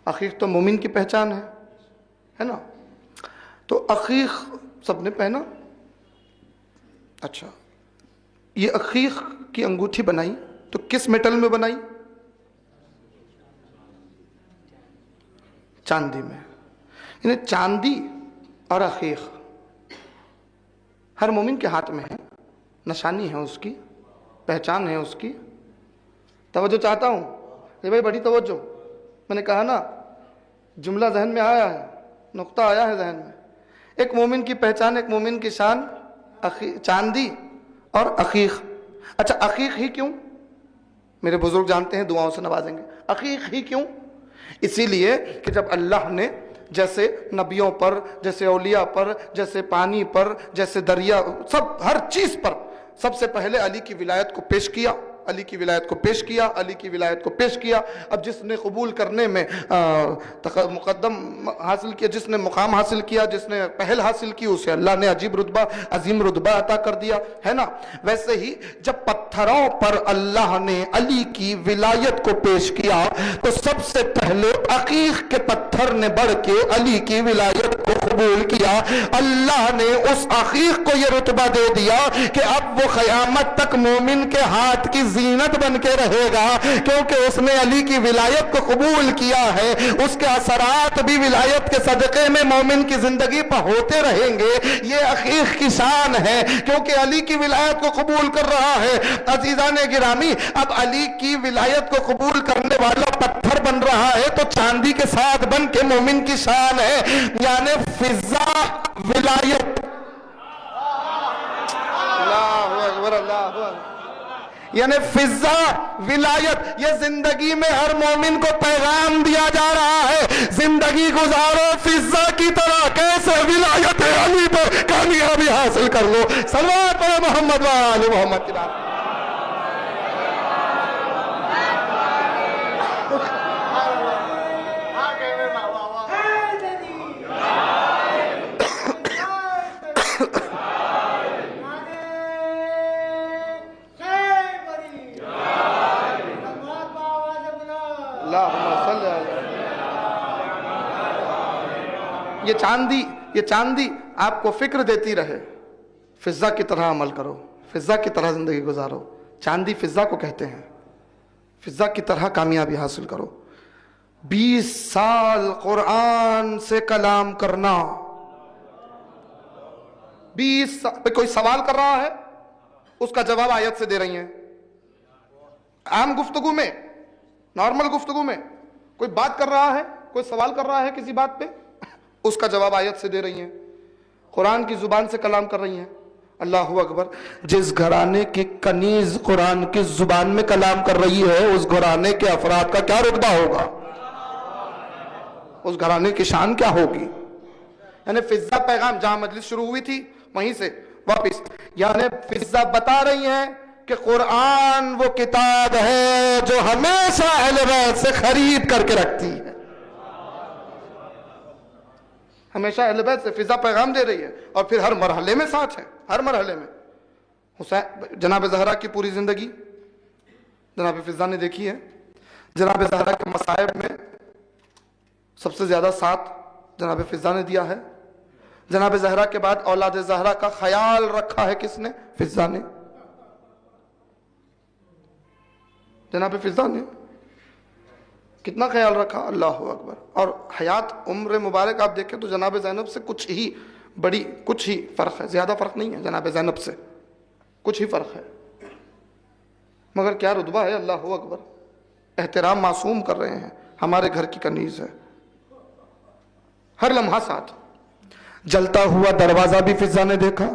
عقیق تو مومن کی پہچان ہے نا۔ تو عقیق سب نے پہنا۔ اچھا، یہ عقیق کی انگوٹھی بنائی تو کس میٹل میں بنائی؟ چاندی میں۔ یعنی چاندی اور عقیق ہر مومن کے ہاتھ میں ہے، نشانی ہے اس کی، پہچان ہے اس کی۔ توجہ چاہتا ہوں کہ بھائی بڑی توجہ، میں نے کہا نا جملہ ذہن میں آیا ہے، نقطہ آیا ہے ذہن میں۔ ایک مومن کی پہچان، ایک مومن کی شان، چاندی اور عقیق۔ اچھا عقیق ہی کیوں؟ میرے بزرگ جانتے ہیں، دعاؤں سے نوازیں گے۔ عقیق ہی کیوں؟ اسی لیے کہ جب اللہ نے جیسے نبیوں پر، جیسے اولیاء پر، جیسے پانی پر، جیسے دریا، سب ہر چیز پر سب سے پہلے علی کی ولایت کو پیش کیا، علی کی ولایت کو پیش کیا، علی کی ولایت کو پیش کیا۔ اب جس نے قبول کرنے میں مقدم حاصل کیا، جس نے مقام حاصل کیا، جس نے پہل حاصل کی، اسے اللہ نے عجیب رتبہ، عظیم رتبہ عطا کر دیا ہے نا۔ ویسے ہی جب پتھروں پر اللہ نے علی کی ولایت کو پیش کیا تو سب سے پہلے عقیق کے پتھر نے بڑھ کے علی کی ولایت کو قبول کیا۔ اللہ نے اس عقیق کو یہ رتبہ دے دیا کہ اب وہ قیامت تک مومن کے ہاتھ کی زینت بن کے رہے گا، کیونکہ اس نے علی کی ولایت کو قبول کیا ہے۔ اس کے اثرات بھی ولایت کے صدقے میں مومن کی زندگی پر ہوتے رہیں گے۔ یہ عقیق کی شان ہے کیونکہ علی کی ولایت کو قبول کر رہا ہے۔ عزیزان گرامی، اب علی کی ولایت کو قبول کرنے والا پتھر بن رہا ہے تو چاندی کے ساتھ بن کے مومن کی شان ہے، یعنی فضا ولایت۔ اللہ اکبر، اللہ اکبر۔ یعنی فضا ولایت، یہ زندگی میں ہر مومن کو پیغام دیا جا رہا ہے، زندگی گزارو فضا کی طرح، کیسے ولایت علی پر کامیابی حاصل کر لو۔ صلوات پڑھو محمد و آل محمد کی بات۔ یہ چاندی آپ کو فکر دیتی رہے، فضا کی طرح عمل کرو، فضہ کی طرح زندگی گزارو. چاندی فضہ کو کہتے ہیں. فضہ کی طرح کامیابی حاصل کرو. 20 سال قرآن سے کلام کرنا. 20 سال. کوئی سوال کر رہا ہے اس کا جواب آیت سے دے رہی ہیں. عام گفتگو میں، نارمل گفتگو میں کوئی بات کر رہا ہے، کوئی سوال کر رہا ہے کسی بات پہ، اس کا جواب آیت سے دے رہی ہیں. قرآن کی زبان سے کلام کر رہی ہیں. اللہ اکبر. جس گھرانے کی کنیز قرآن کی زبان میں کلام کر رہی ہے اس گھرانے کے افراد کا کیا رتبہ ہوگا، اس گھرانے کی شان کیا ہوگی. یعنی فضہ پیغام، جہاں مجلس شروع ہوئی تھی وہیں سے واپس، یعنی فضہ بتا رہی ہیں کہ قرآن وہ کتاب ہے جو ہمیشہ اہل بیت سے خرید کر کے رکھتی ہے. ہمیشہ اہل بیت سے فضہ پیغام دے رہی ہے، اور پھر ہر مرحلے میں ساتھ ہے. ہر مرحلے میں حسین جناب زہرا کی پوری زندگی جناب فضہ نے دیکھی ہے. جناب زہرا کے مصائب میں سب سے زیادہ ساتھ جناب فضہ نے دیا ہے. جناب زہرا کے بعد اولاد زہرا کا خیال رکھا ہے کس نے؟ فضہ نے. جناب فضہ نے کتنا خیال رکھا. اللہ اکبر. اور حیات عمر مبارک آپ دیکھیں تو جناب زینب سے کچھ ہی فرق ہے. زیادہ فرق نہیں ہے جناب زینب سے، کچھ ہی فرق ہے، مگر کیا رتبہ ہے. اللہ اکبر. احترام معصوم کر رہے ہیں. ہمارے گھر کی کنیز ہے. ہر لمحہ ساتھ. جلتا ہوا دروازہ بھی فضہ نے دیکھا.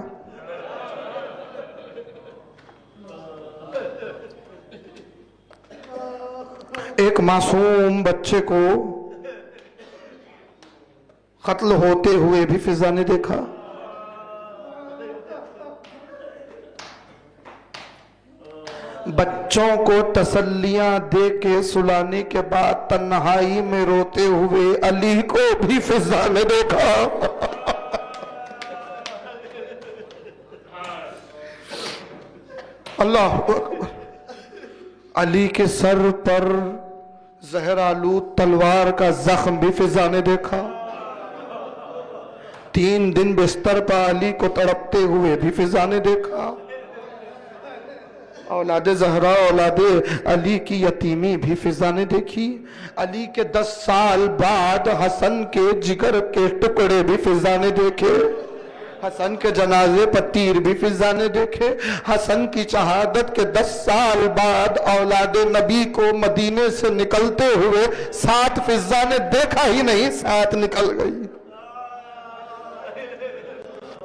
ایک معصوم بچے کو قتل ہوتے ہوئے بھی فضہ نے دیکھا. بچوں کو تسلیاں دے کے سلانے کے بعد تنہائی میں روتے ہوئے علی کو بھی فضہ نے دیکھا. اللہ اکبر. علی کے سر پر زہر آلود تلوار کا زخم بھی فضہ نے دیکھا. 3 دن بستر پر علی کو تڑپتے ہوئے بھی فضہ نے دیکھا. اولاد زہرا اولاد علی کی یتیمی بھی فضہ نے دیکھی. علی کے 10 سال بعد حسن کے جگر کے ٹکڑے بھی فضہ نے دیکھے. حسن کے جنازے پر تیر بھی فضہ نے دیکھے. حسن کی شہادت کے 10 سال بعد اولاد نبی کو مدینے سے نکلتے ہوئے 7 فضہ نے دیکھا ہی نہیں، 7 نکل گئی.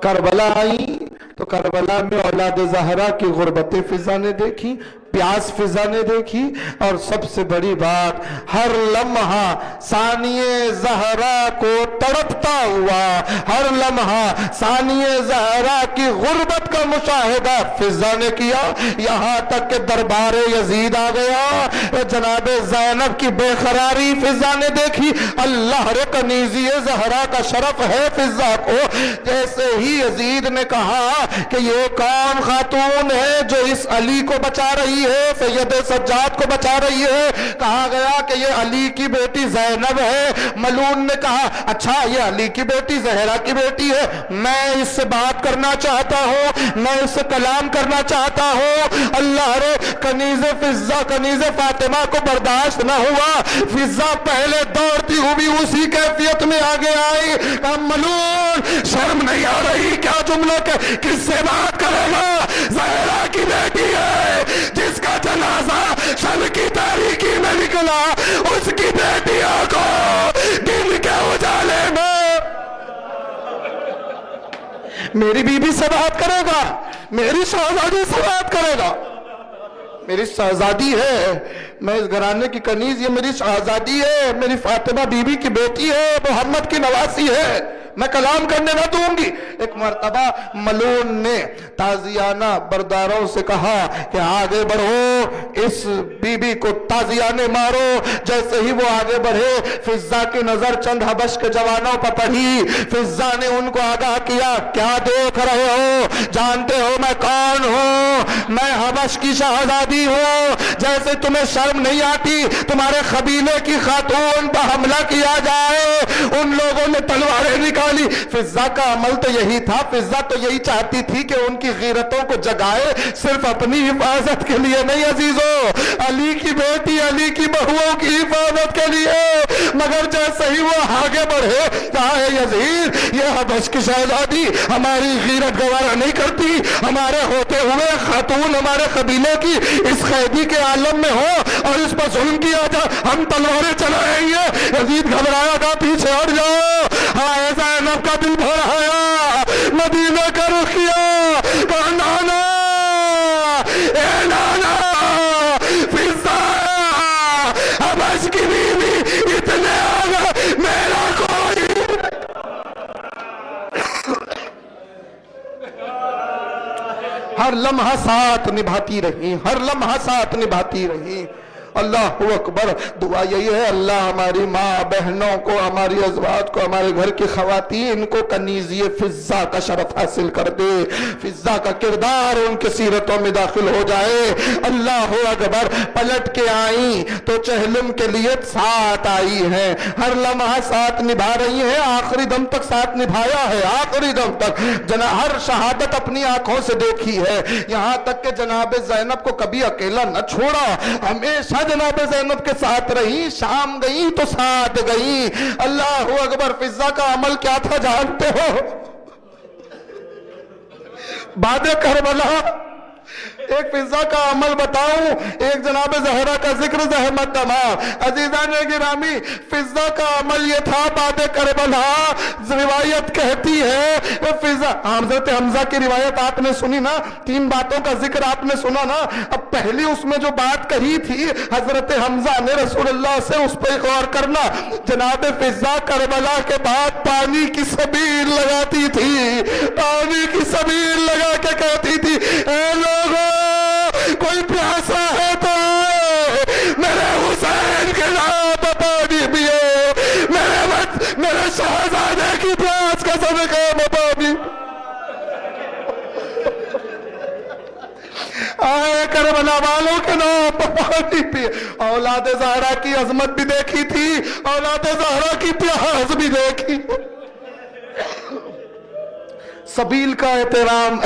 کربلا آئی تو کربلا میں اولاد زہرا کی غربت فضہ نے دیکھی، پیاس فضہ نے دیکھی. اور سب سے بڑی بات، ہر لمحہ ثانیہ زہرا کو تڑپتا ہوا، ہر لمحہ ثانیہ زہرا کی غربت کا مشاہدہ فضہ نے کیا. یہاں تک کہ دربار یزید آ گیا، جناب زینب کی بے قراری فضہ نے دیکھی. اللہ رے کنیزی زہرا کا شرف ہے فضہ کو. جیسے ہی یزید نے کہا کہ یہ کون خاتون ہے جو اس علی کو بچا رہی ہے، سید سجاد کو بچا رہی ہے، کہا گیا کہ یہ علی کی بیٹی زینب ہے. ملعون نے کہا اچھا یہ علی کی بیٹی زہرا کی بیٹی ہے، میں اس سے بات کرنا چاہتا ہوں، میں اس سے کلام کرنا چاہتا ہوں. اللہ رے کنیز فضہ کنیز فاطمہ کو برداشت نہ ہوا. فضہ پہلے دوڑتی ہوئی اسی کیفیت میں آگے آئی. کہا ملعون شرم نہیں آ رہی کیا جملہ کہ کس سے بات کرے گا؟ زہرا کی بیٹی ہے جس کا جنازہ شب کی تاریکی میں نکلا، اس کی بیٹیوں کو دن کے اجالے میں میری بیوی سے بات کرے گا، میری شہزادی سے بات کرے گا. میری شہزادی ہے، میں اس گھرانے کی کنیز، یہ میری شہزادی ہے، میری فاطمہ بیوی کی بیٹی ہے، محمد کی نواسی ہے، میں کلام کرنے نہ دوں گی. ایک مرتبہ ملعون نے تازیانہ برداروں سے کہا کہ آگے بڑھو، اس بی بی کو تازیانے مارو. جیسے ہی وہ آگے بڑھے فضہ کی نظر چند حبش کے جوانوں پر پڑی. فضہ نے ان کو آگاہ کیا، کیا دیکھ رہے ہو؟ جانتے ہو میں کون ہوں؟ میں حبش کی شہزادی ہوں. جیسے تمہیں شرم نہیں آتی تمہارے قبیلے کی خاتون پر حملہ کیا جائے. ان لوگوں نے تلواریں نکال والی فضا کا عمل تو یہی تھا، فضا تو یہی چاہتی تھی کہ ان کی غیرتوں کو جگائے، صرف اپنی حفاظت کے لیے نہیں عزیزو، علی کی بیٹی علی کی بہوؤں کی حفاظت کے لیے۔ مگر جیسے ہی وہ آگے بڑھے، کہا ہے یزید یہ حبش کی شہزادی ہماری غیرت گوارا نہیں کرتی، ہمارے ہوتے ہوئے خاتون ہمارے قبیلے کی اس قیدی کے عالم میں ہو اور اس پر ظلم کیا جائے، ہم تلواریں چلائیں گے۔ یزید گھبرایا، کہا پیچھے ہٹ جاؤ۔ ہائے زینب کا دل بھر آیا، مدینہ کا رخ کیا، کہا نانا اے نانا فضا حبش کی بیوی اتنے آگے میرا کوئی ہر لمحہ ساتھ نبھاتی رہی، ہر لمحہ ساتھ نبھاتی رہی۔ اللہ اکبر۔ دعا یہی ہے اللہ ہماری ماں بہنوں کو، ہماری ازواج کو، ہمارے گھر کی خواتین کو کنیزی فضا کا شرف حاصل کر دے، فضا کا کردار ان کے سیرتوں میں داخل ہو جائے۔ اللہ اکبر۔ پلٹ کے آئیں تو چہلم کے لیے ساتھ آئی ہیں، ہر لمحہ ساتھ نبھا رہی ہیں، آخری دم تک ساتھ نبھایا ہے، آخری دم تک ہر شہادت اپنی آنکھوں سے دیکھی ہے، یہاں تک کہ جناب زینب کو کبھی اکیلا نہ چھوڑا، ہمیشہ جناب زینب کے ساتھ رہی، شام گئی تو ساتھ گئی۔ اللہ اکبر۔ فضا کا عمل کیا تھا جانتے ہو؟ بعد کربلا ایک فضا کا عمل بتاؤں، ایک جناب زہرا کا ذکر زحمت تمام۔ عزیزان گرامی، فضا کا عمل یہ تھا بعد کربلا، روایت کہتی ہے فضا، حضرت حمزہ کی روایت آپ نے سنی نا، 3 باتوں کا ذکر آپ نے سنا نا۔ اب پہلی اس میں جو بات کہی تھی حضرت حمزہ نے رسول اللہ سے، اس پہ غور کرنا۔ جناب فضا کربلا کے بعد پانی کی سبیل لگاتی تھی، پانی کی سبیل لگا کے کہتی تھی اے لوگوں کوئی پیاسا ہے تو میرے حسین کے نام پانی پیے، میرے شہزادے کی پیاس کا صدقہ پانی۔ آئے کربلا والوں کے نام پانی پیے۔ اولاد زہرا کی عظمت بھی دیکھی تھی، اولاد زہرا کی پیاس بھی دیکھی۔ سبیل کا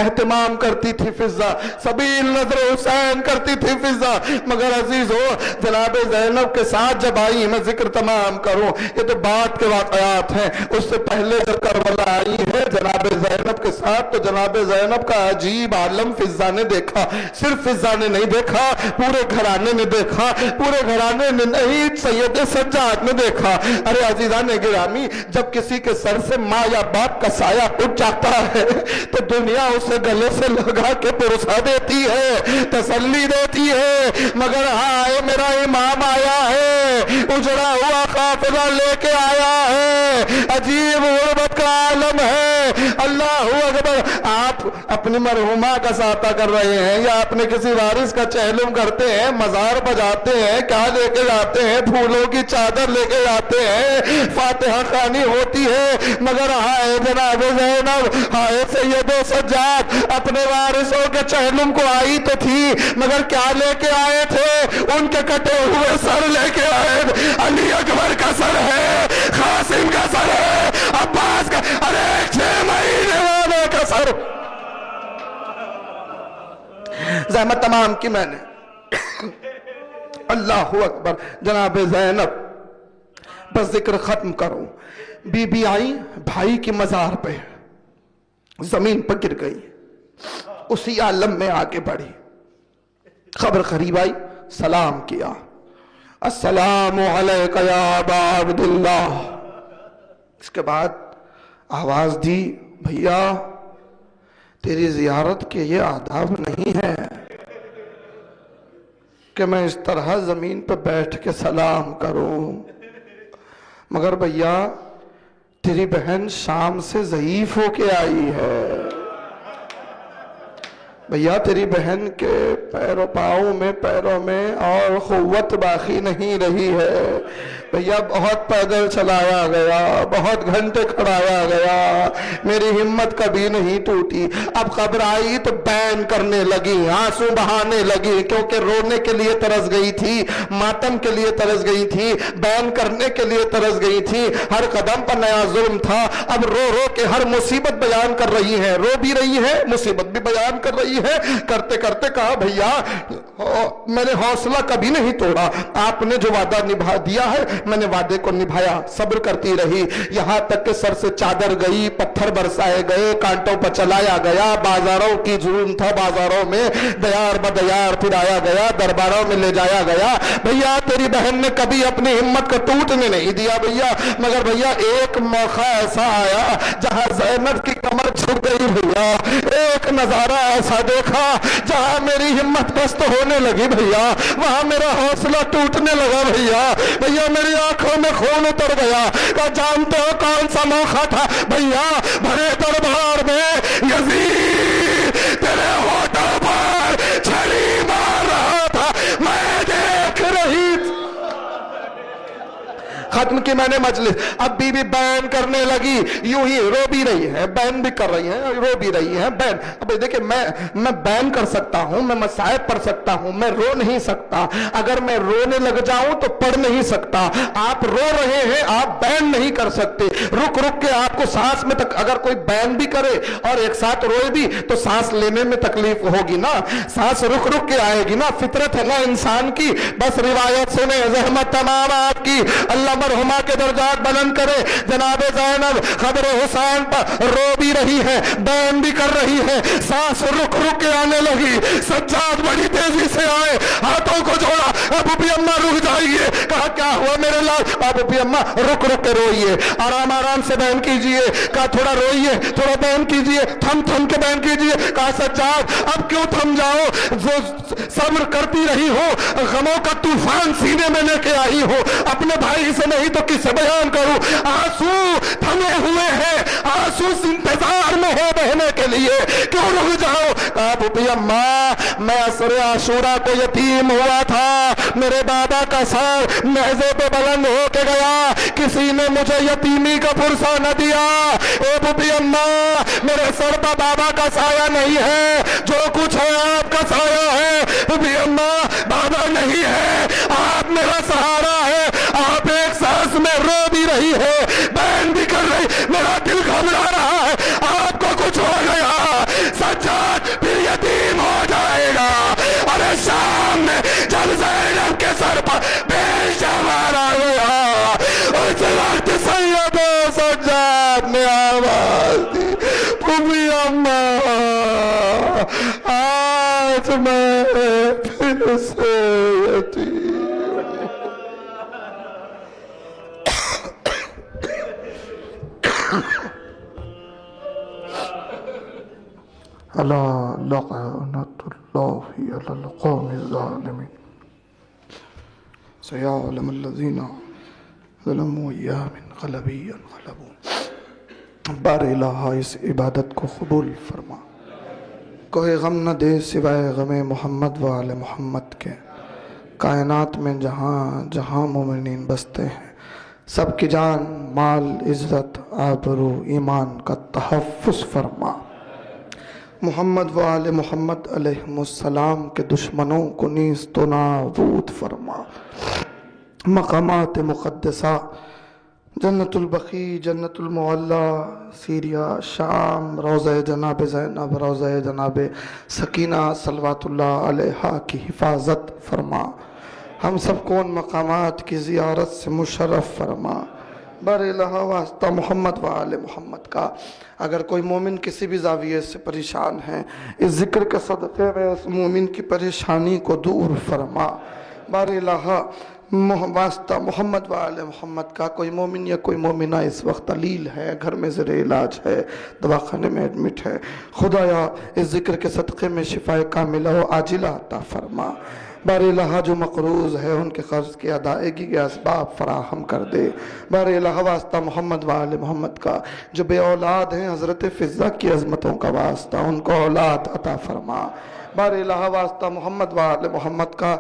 اہتمام کرتی تھی فضا، سبیل نظر حسین کرتی تھی فضا۔ مگر عزیز ہو، جناب زینب کے ساتھ جب آئی، میں ذکر تمام کروں، یہ تو بعد کے واقعات ہیں، اس سے پہلے جب کربلا آئی ہے جناب زینب کے ساتھ، تو جناب زینب کا عجیب عالم فضا نے دیکھا۔ صرف فضا نے نہیں دیکھا، پورے گھرانے نے دیکھا، پورے گھرانے نے نہیں، سید سجاد نے دیکھا۔ ارے عزیزان گرامی، جب کسی کے سر سے ماں یا باپ کا سایہ اٹھ جاتا ہے تو دنیا اسے گلے سے لگا کے پرسا دیتی ہے، تسلی دیتی ہے۔ مگر ہائے میرا امام آیا ہے، اجڑا ہوا قافلہ لے کے آیا ہے، عجیب غربت کا عالم ہے۔ اللہ اکبر۔ آپ اپنی مرحومہ کا ساتھ کر رہے ہیں یا اپنے کسی وارث کا چہلم کرتے ہیں، مزار بجاتے ہیں، کیا لے کے جاتے ہیں، پھولوں کی چادر لے کے جاتے ہیں، فاتحہ خوانی ہوتی ہے۔ مگر ہائے جناب زینب، ہائے سید سجاد، اپنے وارثوں کے چہلم کو آئی تو تھی، مگر کیا لے کے آئے تھے؟ ان کے کٹے ہوئے سر لے کے آئے۔ علی اکبر کا سر ہے، قاسم کا سر ہے، عباس کا، ارے 6 مہینے والے کا سر۔ زحمت تمام کی میں نے۔ اللہ اکبر۔ جناب زینب، بس ذکر ختم کروں، بی بی آئی بھائی کی مزار پہ، زمین پر گر گئی، اسی عالم میں آگے بڑھی، خبر قریب آئی، سلام کیا، السلام علیکہ یا ابا عبداللہ۔ اس کے بعد آواز دی، بھیا تیری زیارت کے یہ آداب نہیں ہے کہ میں اس طرح زمین پہ بیٹھ کے سلام کروں، مگر بھیا تیری بہن شام سے ضعیف ہو کے آئی ہے، بھیا تیری بہن کے پیروں میں اور قوت باقی نہیں رہی ہے، بھیا بہت پیدل چلایا گیا، بہت گھنٹے کھڑایا گیا، میری ہمت کبھی نہیں ٹوٹی۔ اب قبر آئی تو بین کرنے لگی، آنسو بہانے لگی، کیونکہ رونے کے لیے ترس گئی تھی، ماتم کے لیے ترس گئی تھی، بین کرنے کے لیے ترس گئی تھی، ہر قدم پر نیا ظلم تھا۔ اب رو رو کے ہر مصیبت بیان کر رہی ہے، رو بھی رہی ہے، مصیبت بھی بیان کر رہی ہے۔ کرتے کرتے کہا بھیا میں نے حوصلہ کبھی نہیں توڑا، آپ نے جو وعدہ نبھا دیا ہے میں نے وعدے کو نبھایا، صبر کرتی رہی، یہاں تک کہ سر سے چادر گئی، پتھر برسائے گئے، کانٹوں پر چلایا گیا، بازاروں کی ظلم تھا، بازاروں میں دیار بدیار پھرایا گیا، درباروں میں لے جایا گیا۔ بھیا تیری بہن نے کبھی اپنی ہمت کو ٹوٹنے نہیں دیا بھیا، مگر بھیا ایک موقع ایسا آیا جہاں زینب کی کمر جھک گئی بھیا، ایک نظارہ ایسا دیکھا جہاں میری ہمت پست ہونے لگی بھیا، وہاں میرا حوصلہ ٹوٹنے لگا بھیا، بھیا میری آنکھوں میں خون اتر گیا۔ کہا جانتے ہو کون سا موقع تھا بھیا؟ بڑے دربار میں یزید تیرے ہونٹوں پر چھری مار رہا تھا، میں دیکھ رہی تھی۔ ختم کی میں نے مجلس، اب بی بی بیان کرنے لگی، یوں ہی رو بھی رہی ہے، بیان بھی کر رہی ہے، رو بھی رہی ہے، بیان۔ اب دیکھیں میں بیان کر سکتا ہوں، میں مصائب پڑھ سکتا ہوں، میں رو نہیں سکتا، اگر میں رونے لگ جاؤں تو پڑھ نہیں سکتا۔ آپ رو رہے ہیں، آپ بیان نہیں کر سکتے، رک رک کے آپ کو سانس میں تک، اگر کوئی بیان بھی کرے اور ایک ساتھ روئے بھی تو سانس لینے میں تکلیف ہوگی نا، سانس رک رک کے آئے گی نا، فطرت ہے نا انسان کی۔ بس روایت سنیں، زحمت تمام آپ کی، اللہ مرحومہ کے درجات بلند کرے۔ جناب زینب قبر حسین پر رو بھی رہی ہے، بیان بھی کر رہی ہے، سانس رک رک کے آنے لگی۔ سجاد بڑی تیزی سے آئے، ہاتھوں کو جوڑا، ابو بھی اماں رک جائیے۔ کہا کیا ہوا میرے لال؟ ابو بھی اماں رک رک کے روئیے، آرام آرام سے بیان کیجئے۔ کہا تھوڑا روئیے، تھوڑا بیان کیجئے، تھم تھم کے بیان کیجئے۔ کہا سجاد اب کیوں تھم جاؤ، صبر کرتی رہی ہو، غموں کا طوفان سینے میں لے کے آئی ہو، اپنے بھائی سے نہیں تو کس سے بیان کروں؟ آنسو تھمے ہوئے ہیں، آنسو انتظار میں ہے بہنے کے لیے، کیوں رک جاؤ؟ ابو بھی اماں میں عصر عاشورہ کو یتیم ہوا تھا، میرے بابا کا سر نیزے پہ بلند ہو کے گیا، کسی نے مجھے یتیمی کا فرصہ نہ دیا۔ ابو بھی اماں میرے سر پر بابا کا سایہ نہیں ہے، جو کچھ ہے آپ کا سایہ ہے۔ ابو بھی اماں بابا نہیں ہے، آپ میرا سہارا ہے۔ آپ ایک سانس میں رو بھی رہی ہے، بیان بھی کر رہی، میرا دل گھبرا رہا ہے، آپ کو کچھ ہو گیا سجاد پھر یتیم ہو جائے گا۔ اور شام میں جب زینب کے سر پر بیشہ مارا گیا، اس وقت سید سجاد نے آواز دی، پھوپھی اماں آج میں پھر سے یتیم۔ الا لعنت اللہ علی القوم الظالمین سیعلم الذین ظلموا ایام انقلبی انقلبوا۔ بار الہ اس عبادت کو قبول فرما، کوئی غم نہ دے سوائے غم محمد و آل محمد کے۔ کائنات میں جہاں جہاں مومنین بستے ہیں، سب کی جان، مال، عزت، آبرو، ایمان کا تحفظ فرما۔ محمد و آل محمد علیہ السلام کے دشمنوں کو نیست و نابود فرما۔ مقامات مقدسہ جنت البقیع، جنت المعلی، سیریا، شام، روضہ جناب زینب، روضہ جناب سکینہ صلوات اللہ علیہا کی حفاظت فرما۔ ہم سب کو ان مقامات کی زیارت سے مشرف فرما۔ بر الہ واسطہ محمد و آل محمد کا، اگر کوئی مومن کسی بھی زاویے سے پریشان ہے، اس ذکر کے صدقے میں اس مومن کی پریشانی کو دور فرما۔ بر الہ واسطہ محمد و آل محمد کا، کوئی مومن یا کوئی مومنہ اس وقت علیل ہے، گھر میں زیر علاج ہے، دواخانے میں ایڈمٹ ہے، خدایا اس ذکر کے صدقے میں شفا کاملہ و عاجلہ عطا فرما۔ بار الہ جو مقروض ہے ان کے قرض کی ادائیگی کے اسباب فراہم کر دے۔ بار الہ واسطہ محمد و آل محمد کا، جو بے اولاد ہیں حضرت فضہ کی عظمتوں کا واسطہ ان کو اولاد عطا فرما۔ بار الہ واسطہ محمد و آل محمد کا،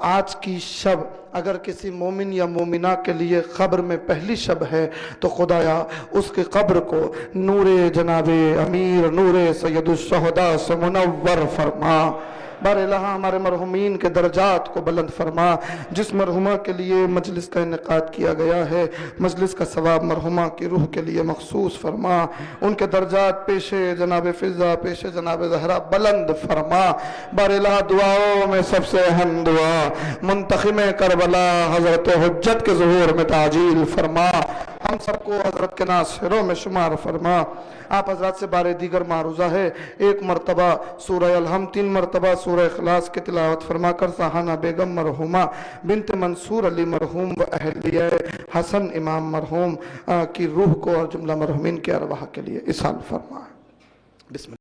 آج کی شب اگر کسی مومن یا مومنہ کے لیے قبر میں پہلی شب ہے تو خدایا اس کی قبر کو نور جناب امیر نور سید الشہداء سے منور فرما۔ بار الہ ہمارے مرحومین کے درجات کو بلند فرما۔ جس مرحومہ کے لیے مجلس کا انعقاد کیا گیا ہے مجلس کا ثواب مرحومہ کی روح کے لیے مخصوص فرما، ان کے درجات پیش جناب فضا پیش جناب زہرا بلند فرما۔ بار الہ دعاؤں میں سب سے اہم دعا منتخب کربلا حضرت حجت کے ظہور میں تعجیل فرما، ہم سب کو حضرت کے ناصروں میں شمار فرما۔ آپ حضرات سے بارے دیگر معروضہ ہے، 1 مرتبہ سورہ الحمد، 3 مرتبہ سورہ اخلاص کی تلاوت فرما کر سہانہ بیگم مرحومہ بنت منصور علی مرحوم و اہلیہ حسن امام مرحوم کی روح کو اور جملہ مرحومین کے ارواح کے لیے اصال فرما۔ بسم اللہ۔